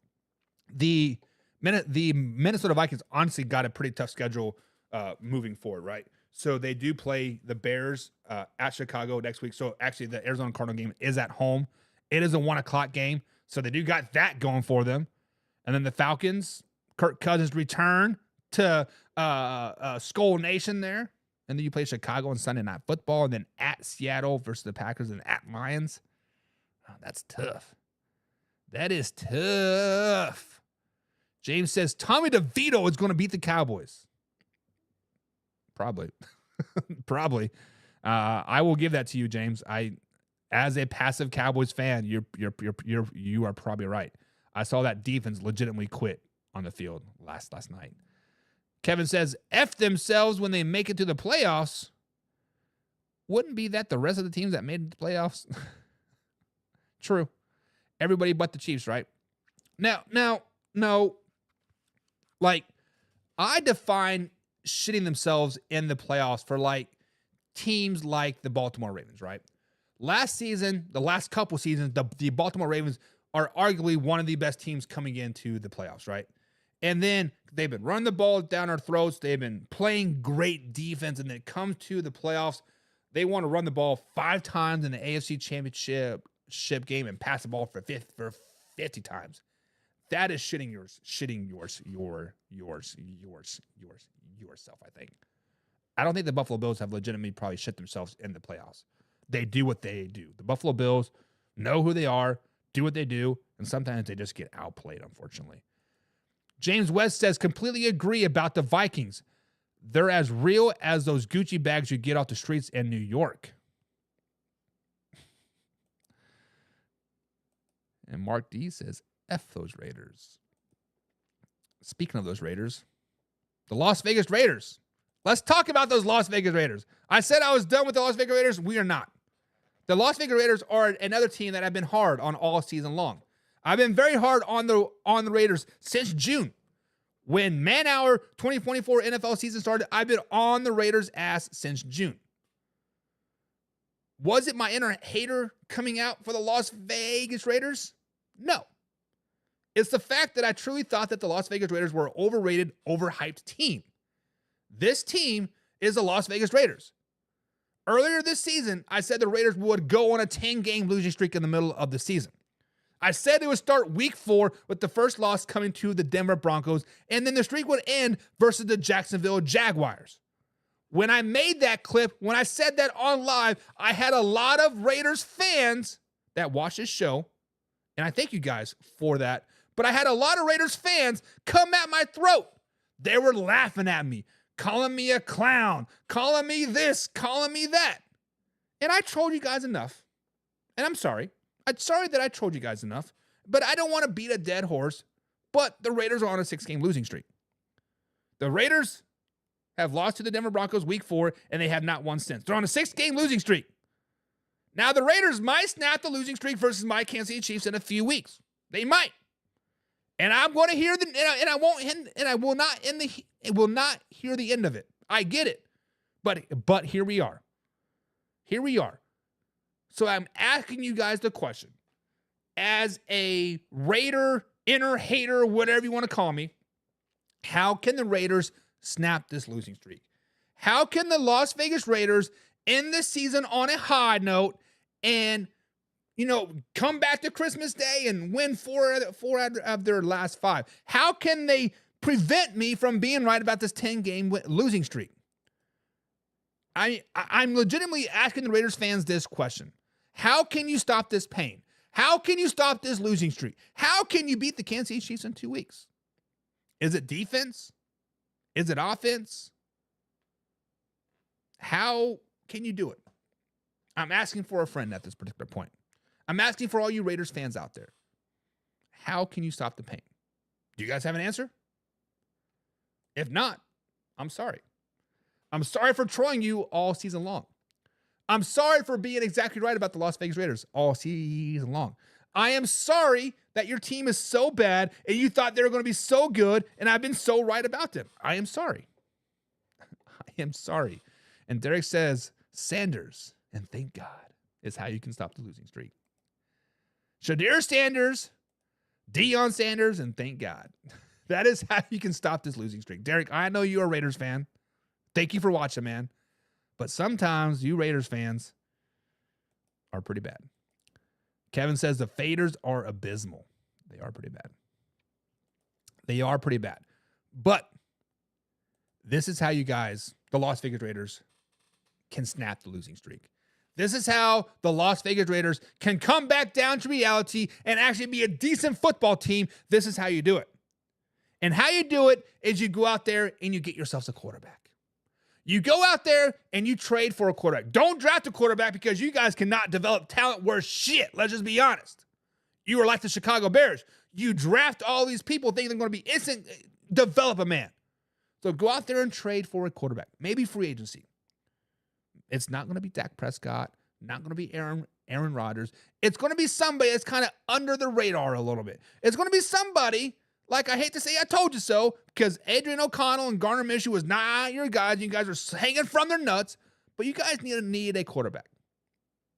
the Minnesota Vikings honestly got a pretty tough schedule moving forward, right? So they do play the Bears at Chicago next week. So actually the Arizona Cardinal game is at home. It is a 1:00 game. So they do got that going for them. And then the Falcons, Kirk Cousins return to Skull Nation there. And then you play Chicago on Sunday Night Football, and then at Seattle versus the Packers and at Lions. Oh, that's tough. That is tough. James says Tommy DeVito is going to beat the Cowboys. Probably. Probably. I will give that to you, James. As a passive Cowboys fan, you are probably right. I saw that defense legitimately quit on the field last night. Kevin says, F themselves when they make it to the playoffs. Wouldn't be that the rest of the teams that made it to the playoffs? True. Everybody but the Chiefs, right? Now, no. Like, I define shitting themselves in the playoffs for, like, teams like the Baltimore Ravens, right? Last season, the last couple seasons, the Baltimore Ravens are arguably one of the best teams coming into the playoffs, right? And then they've been running the ball down our throats. They've been playing great defense. And then it comes to the playoffs. They want to run the ball 5 times in the AFC Championship game and pass the ball for 50 times. That is shitting yourself, I think. I don't think the Buffalo Bills have legitimately probably shit themselves in the playoffs. They do what they do. The Buffalo Bills know who they are, do what they do, and sometimes they just get outplayed, unfortunately. James West says, completely agree about the Vikings. They're as real as those Gucci bags you get off the streets in New York. And Mark D says, F those Raiders. Speaking of those Raiders, the Las Vegas Raiders. Let's talk about those Las Vegas Raiders. I said I was done with the Las Vegas Raiders. We are not. The Las Vegas Raiders are another team that I've been hard on all season long. I've been very hard on the Raiders since June. When Man Hour 2024 NFL season started, I've been on the Raiders' ass since June. Was it my inner hater coming out for the Las Vegas Raiders? No. It's the fact that I truly thought that the Las Vegas Raiders were an overrated, overhyped team. This team is the Las Vegas Raiders. Earlier this season, I said the Raiders would go on a 10-game losing streak in the middle of the season. I said it would start week 4 with the first loss coming to the Denver Broncos, and then the streak would end versus the Jacksonville Jaguars. When I made that clip, when I said that on live, I had a lot of Raiders fans that watch this show, and I thank you guys for that, but I had a lot of Raiders fans come at my throat. They were laughing at me, calling me a clown, calling me this, calling me that. And I trolled you guys enough, and I'm sorry. I'm sorry that I trolled you guys enough, but I don't want to beat a dead horse, but the Raiders are on a 6-game losing streak. The Raiders have lost to the Denver Broncos week 4, and they have not won since. They're on a 6-game losing streak. Now, the Raiders might snap the losing streak versus my Kansas City Chiefs in a few weeks. They might. And I'm going to hear it will not hear the end of it. I get it. But here we are. Here we are. So I'm asking you guys the question. As a Raider, inner hater, whatever you want to call me, how can the Raiders snap this losing streak? How can the Las Vegas Raiders end this season on a high note and, come back to Christmas Day and win 4 out of their last 5? How can they prevent me from being right about this 10-game losing streak? I'm legitimately asking the Raiders fans this question. How can you stop this pain? How can you stop this losing streak? How can you beat the Kansas City Chiefs in 2 weeks? Is it defense? Is it offense? How can you do it? I'm asking for a friend at this particular point. I'm asking for all you Raiders fans out there. How can you stop the pain? Do you guys have an answer? If not, I'm sorry. I'm sorry for trolling you all season long. I'm sorry for being exactly right about the Las Vegas Raiders all season long. I am sorry that your team is so bad and you thought they were going to be so good and I've been so right about them. I am sorry. I am sorry. And Derek says, Sanders, and thank God, is how you can stop the losing streak. Shadir Sanders, Deion Sanders, and thank God. That is how you can stop this losing streak. Derek, I know you're a Raiders fan. Thank you for watching, man. But sometimes you Raiders fans are pretty bad. Kevin says the Faders are abysmal. They are pretty bad. They are pretty bad. But this is how you guys, the Las Vegas Raiders, can snap the losing streak. This is how the Las Vegas Raiders can come back down to reality and actually be a decent football team. This is how you do it. And how you do it is you go out there and you get yourselves a quarterback. You go out there and you trade for a quarterback. Don't draft a quarterback because you guys cannot develop talent worth shit. Let's just be honest. You are like the Chicago Bears. You draft all these people thinking they're going to be instant, develop a man. So go out there and trade for a quarterback. Maybe free agency. It's not going to be Dak Prescott. Not going to be Aaron Rodgers. It's going to be somebody that's kind of under the radar a little bit. It's going to be somebody, like I hate to say I told you so, because Adrian O'Connell and Garner Minshew was not your guys. You guys are hanging from their nuts, but you guys need a quarterback.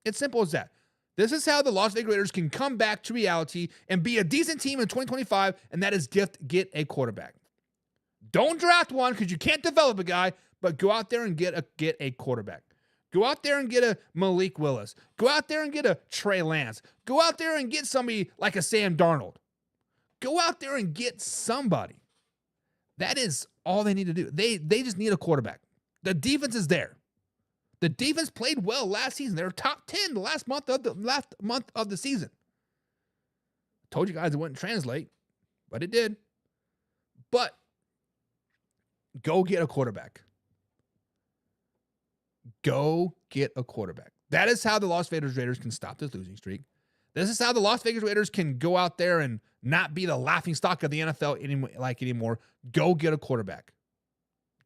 It's simple as that. This is how the Las Vegas Raiders can come back to reality and be a decent team in 2025, and that is get a quarterback. Don't draft one because you can't develop a guy, but go out there and get a quarterback. Go out there and get a Malik Willis. Go out there and get a Trey Lance. Go out there and get somebody like a Sam Darnold. Go out there and get somebody. That is all they need to do. They just need a quarterback. The defense is there. The defense played well last season. They were top 10 the last month of the season. Told you guys it wouldn't translate, but it did. But go get a quarterback. Go get a quarterback. That is how the Las Vegas Raiders can stop this losing streak. This is how the Las Vegas Raiders can go out there and not be the laughingstock of the NFL anymore. Go get a quarterback.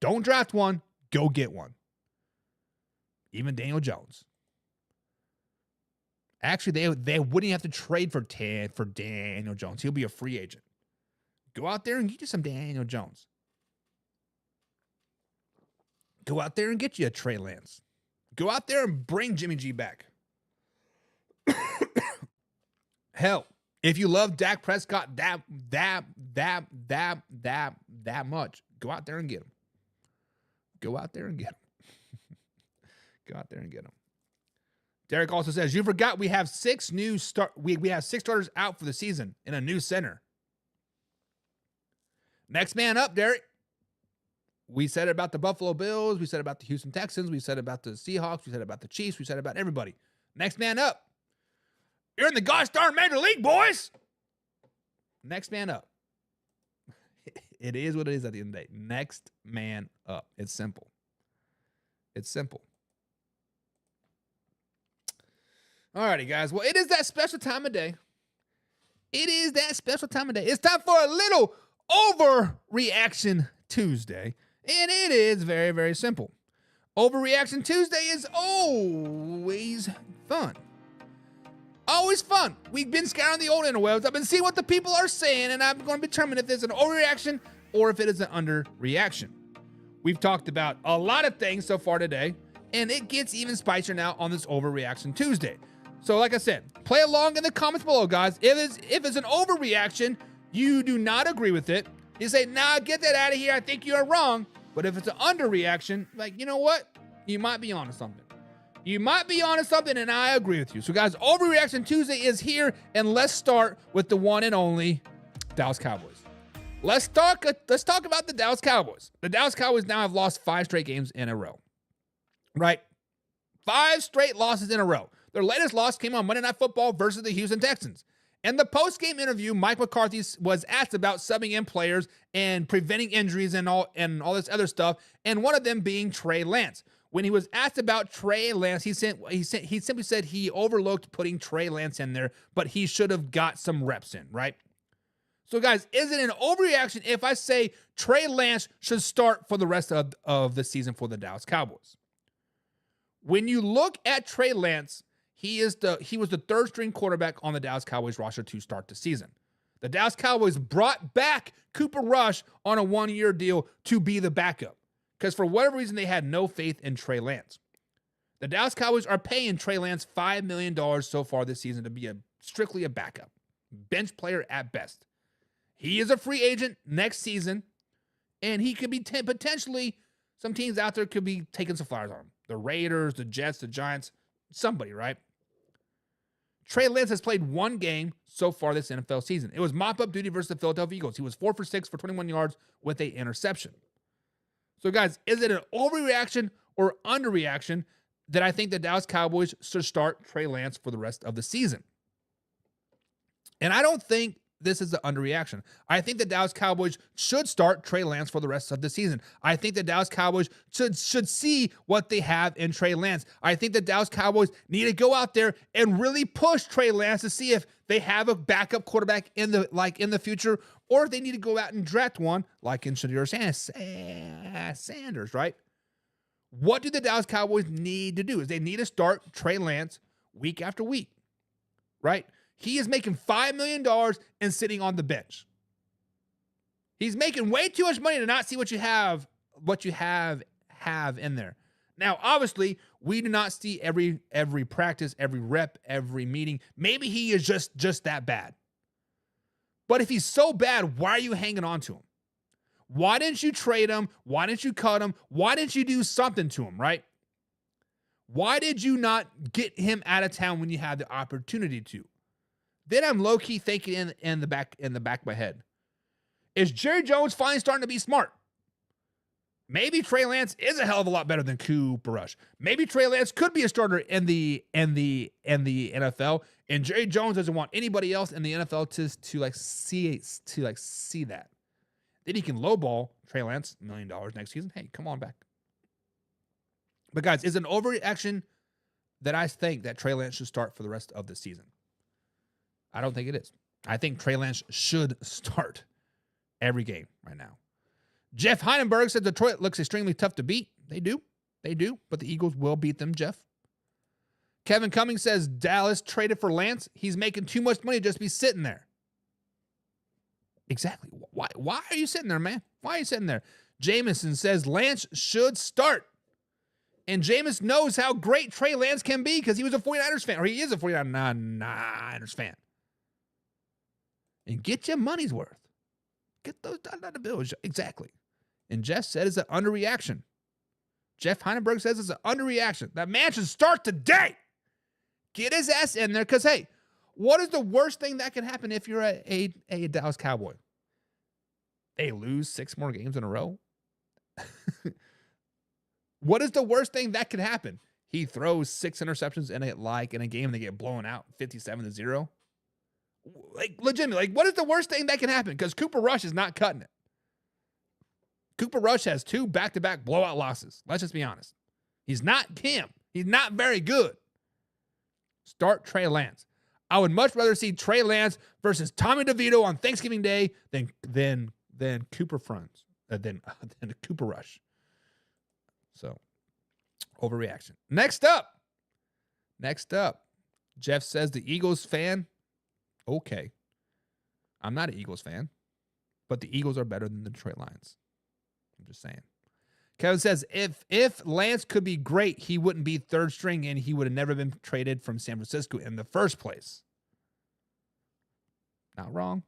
Don't draft one. Go get one. Even Daniel Jones. Actually, they wouldn't have to trade for Daniel Jones. He'll be a free agent. Go out there and get you some Daniel Jones. Go out there and get you a Trey Lance. Go out there and bring Jimmy G back. Hell, if you love Dak Prescott that much, go out there and get him. Go out there and get him. Go out there and get him. Derek also says, you forgot we have we have 6 starters out for the season in a new center. Next man up, Derek. We said it about the Buffalo Bills. We said it about the Houston Texans. We said it about the Seahawks. We said it about the Chiefs. We said it about everybody. Next man up. You're in the gosh darn Major League, boys. Next man up. It is what it is at the end of the day. Next man up. It's simple. It's simple. Alrighty, guys. Well, it is that special time of day. It is that special time of day. It's time for a little Overreaction Tuesday. And it is very, very simple. Overreaction Tuesday is always fun. Always fun. We've been scouring the old interwebs. I've been seeing what the people are saying, and I'm going to determine if there's an overreaction or if it is an underreaction. We've talked about a lot of things so far today, and it gets even spicier now on this Overreaction Tuesday. So like I said, play along in the comments below, guys. If it's an overreaction, you do not agree with it. You say, nah, get that out of here. I think you are wrong. But if it's an underreaction, like, you know what? You might be onto something. You might be onto something, and I agree with you. So, guys, Overreaction Tuesday is here, and let's start with the one and only Dallas Cowboys. Let's talk about the Dallas Cowboys. The Dallas Cowboys now have lost 5 straight games in a row. Right? 5 straight losses in a row. Their latest loss came on Monday Night Football versus the Houston Texans. In the post-game interview, Mike McCarthy was asked about subbing in players and preventing injuries and all this other stuff, and one of them being Trey Lance. When he was asked about Trey Lance, he simply said he overlooked putting Trey Lance in there, but he should have got some reps in, right? So, guys, is it an overreaction if I say Trey Lance should start for the rest of the season for the Dallas Cowboys? When you look at Trey Lance, he was the third-string quarterback on the Dallas Cowboys roster to start the season. The Dallas Cowboys brought back Cooper Rush on a 1-year deal to be the backup because for whatever reason they had no faith in Trey Lance. The Dallas Cowboys are paying Trey Lance $5 million so far this season to be strictly a backup, bench player at best. He is a free agent next season, and he could be potentially some teams out there could be taking some flyers on him. The Raiders, the Jets, the Giants, somebody, right? Trey Lance has played 1 game so far this NFL season. It was mop-up duty versus the Philadelphia Eagles. He was 4 for 6 for 21 yards with an interception. So, guys, is it an overreaction or underreaction that I think the Dallas Cowboys should start Trey Lance for the rest of the season? And I don't think this is the underreaction. I think the Dallas Cowboys should start Trey Lance for the rest of the season. I think the Dallas Cowboys should see what they have in Trey Lance. I think the Dallas Cowboys need to go out there and really push Trey Lance to see if they have a backup quarterback in the future, or if they need to go out and draft one like in Shedeur Sanders, right? What do the Dallas Cowboys need to do? Is they need to start Trey Lance week after week, right? He is making $5 million and sitting on the bench. He's making way too much money to not see what you have in there. Now, obviously, we do not see every practice, every rep, every meeting. Maybe he is just that bad. But if he's so bad, why are you hanging on to him? Why didn't you trade him? Why didn't you cut him? Why didn't you do something to him, right? Why did you not get him out of town when you had the opportunity to? then I'm low-key thinking in the back of my head, is Jerry Jones finally starting to be smart? Maybe Trey Lance is a hell of a lot better than Cooper Rush. Maybe Trey Lance could be a starter in the NFL, and Jerry Jones doesn't want anybody else in the NFL to see that. Then he can lowball Trey Lance $1 million next season. Hey, come on back. But guys, is an overreaction that I think that Trey Lance should start for the rest of the season? I don't think it is. I think Trey Lance should start every game right now. Jeff Heinenberg said Detroit looks extremely tough to beat. They do, but the Eagles will beat them, Jeff. Kevin Cummings says Dallas traded for Lance. He's making too much money to just be sitting there. Exactly. Why are you sitting there, man? Why are you sitting there? Jameson says Lance should start. And Jameis knows how great Trey Lance can be because he was a 49ers fan, or he is a 49ers fan. And get your money's worth. Get those dollar bills. Exactly. And Jeff said it's an underreaction. Jeff Heinenberg says it's an underreaction. That man should start today. Get his ass in there because, hey, what is the worst thing that can happen if you're a Dallas Cowboy? They lose 6 more games in a row. What is the worst thing that could happen? He throws 6 interceptions in a game and they get blown out 57-0. Like, legitimately, what is the worst thing that can happen? Because Cooper Rush is not cutting it. Cooper Rush has 2 back-to-back blowout losses. Let's just be honest. He's not him. He's not very good. Start Trey Lance. I would much rather see Trey Lance versus Tommy DeVito on Thanksgiving Day than Cooper Rush. So, overreaction. Next up, Jeff says the Eagles fan. Okay. I'm not an Eagles fan, but the Eagles are better than the Detroit Lions. I'm just saying. Kevin says if Lance could be great, he wouldn't be 3rd string and he would have never been traded from San Francisco in the first place. Not wrong.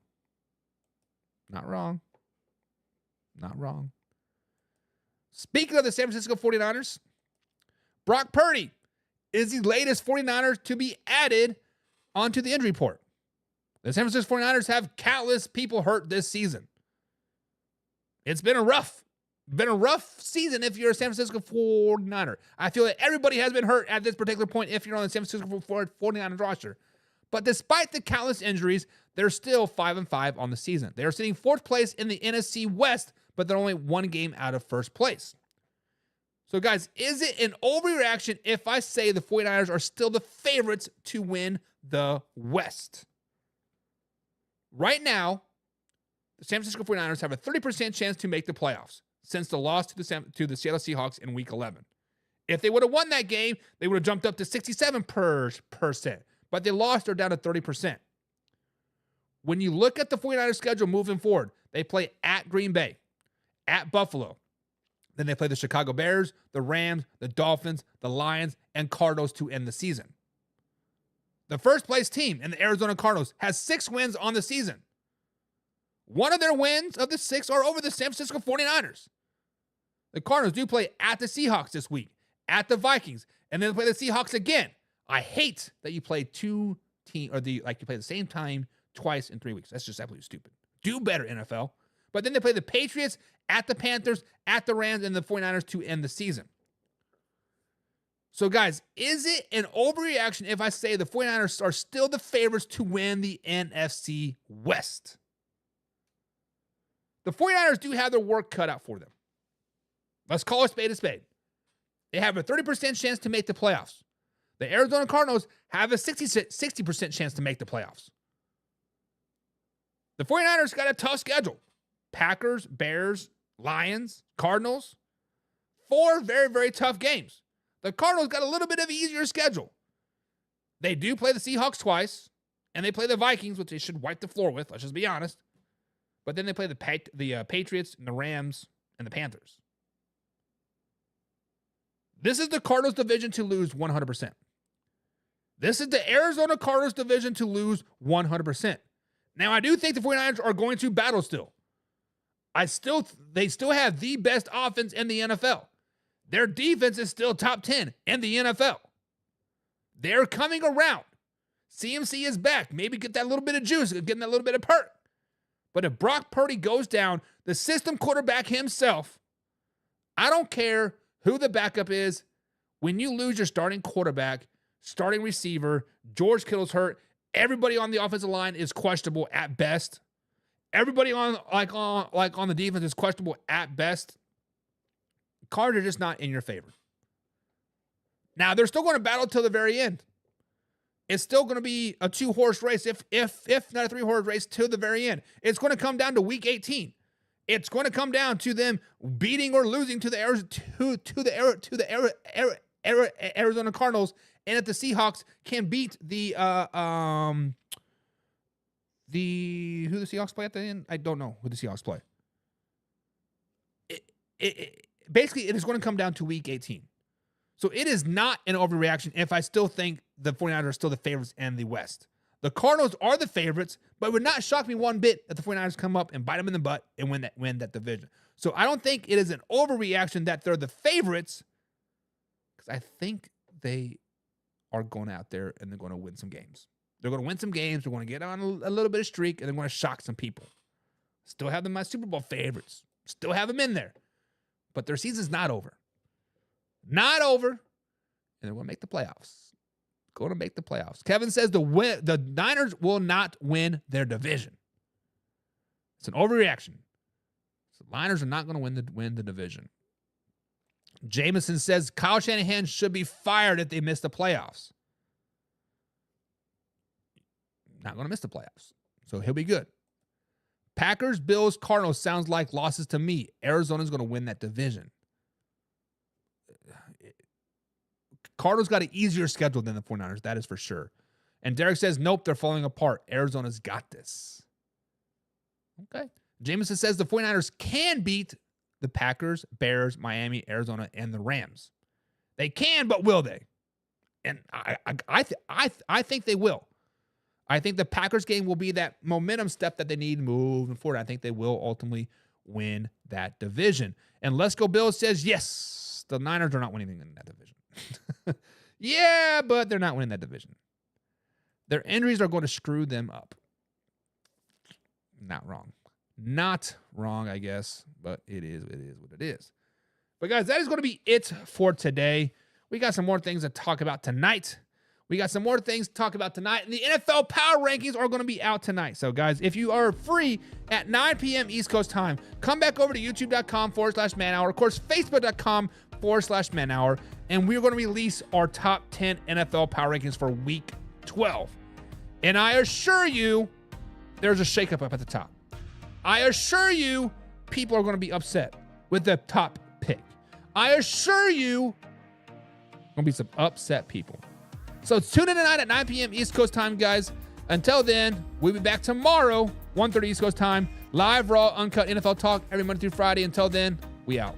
Speaking of the San Francisco 49ers, Brock Purdy is the latest 49er to be added onto the injury report. The San Francisco 49ers have countless people hurt this season. It's been a rough season if you're a San Francisco 49er. I feel that everybody has been hurt at this particular point if you're on the San Francisco 49ers roster. But despite the countless injuries, they're still 5-5 on the season. They are sitting 4th place in the NFC West, but they're only 1 game out of 1st place. So, guys, is it an overreaction if I say the 49ers are still the favorites to win the West? Right now, the San Francisco 49ers have a 30% chance to make the playoffs since the loss to the Seattle Seahawks in Week 11. If they would have won that game, they would have jumped up to 67%. But they lost, they're down to 30%. When you look at the 49ers schedule moving forward, they play at Green Bay, at Buffalo. Then they play the Chicago Bears, the Rams, the Dolphins, the Lions, and Cardinals to end the season. The first place team in the Arizona Cardinals has 6 wins on the season. One of their wins of the 6 are over the San Francisco 49ers. The Cardinals do play at the Seahawks this week, at the Vikings, and then they play the Seahawks again. I hate that you play you play the same time twice in 3 weeks. That's just absolutely stupid. Do better, NFL. But then they play the Patriots, at the Panthers, at the Rams, and the 49ers to end the season. So, guys, is it an overreaction if I say the 49ers are still the favorites to win the NFC West? The 49ers do have their work cut out for them. Let's call a spade a spade. They have a 30% chance to make the playoffs. The Arizona Cardinals have a 60% chance to make the playoffs. The 49ers got a tough schedule. Packers, Bears, Lions, Cardinals. 4 very, very tough games. The Cardinals got a little bit of an easier schedule. They do play the Seahawks twice, and they play the Vikings, which they should wipe the floor with, let's just be honest. But then they play the Patriots and the Rams and the Panthers. This is the Cardinals division to lose 100%. This is the Arizona Cardinals division to lose 100%. Now, I do think the 49ers are going to battle still. They still have the best offense in the NFL. Their defense is still top 10 in the NFL. They're coming around. CMC is back. Maybe get that little bit of juice, getting that little bit of perk. But if Brock Purdy goes down, the system quarterback himself, I don't care who the backup is. When you lose your starting quarterback, starting receiver, George Kittle's hurt, everybody on the offensive line is questionable at best. Everybody on the defense is questionable at best. Cards are just not in your favor. Now, they're still going to battle till the very end. It's still going to be a 2-horse race, if not a 3-horse race, till the very end. It's going to come down to week 18. It's going to come down to them beating or losing to the Arizona Cardinals, and if the Seahawks can beat who the Seahawks play at the end, I don't know who the Seahawks play. Basically, it is going to come down to week 18. So it is not an overreaction if I still think the 49ers are still the favorites in the West. The Cardinals are the favorites, but it would not shock me one bit if the 49ers come up and bite them in the butt and win that division. So I don't think it is an overreaction that they're the favorites, because I think they are going out there and they're going to win some games. They're going to win some games. They're going to get on a little bit of streak, and they're going to shock some people. Still have them as Super Bowl favorites. Still have them in there. But their season's not over. Not over. And they're going to make the playoffs. Going to make the playoffs. Kevin says the Niners will not win their division. It's an overreaction. The Niners are not going to win the division. Jameson says Kyle Shanahan should be fired if they miss the playoffs. Not going to miss the playoffs. So he'll be good. Packers, Bills, Cardinals sounds like losses to me. Arizona's going to win that division. Cardinals got an easier schedule than the 49ers, that is for sure. And Derek says, nope, they're falling apart. Arizona's got this. Okay. Jameson says the 49ers can beat the Packers, Bears, Miami, Arizona, and the Rams. They can, but will they? And I think they will. I think the Packers game will be that momentum step that they need moving forward. I think they will ultimately win that division. And Let's Go Bill says, yes, the Niners are not winning in that division. Yeah, but they're not winning that division. Their injuries are going to screw them up. Not wrong, I guess, but it is what it is. But guys, that is going to be it for today. We got some more things to talk about tonight. And the NFL Power Rankings are going to be out tonight. So, guys, if you are free at 9 p.m. East Coast time, come back over to youtube.com/manhour. Of course, facebook.com/manhour. And we're going to release our top 10 NFL Power Rankings for Week 12. And I assure you, there's a shakeup up at the top. I assure you, people are going to be upset with the top pick. I assure you, going to be some upset people. So tune in tonight at 9 p.m. East Coast time, guys. Until then, we'll be back tomorrow, 1:30 East Coast time. Live, raw, uncut NFL talk every Monday through Friday. Until then, we out.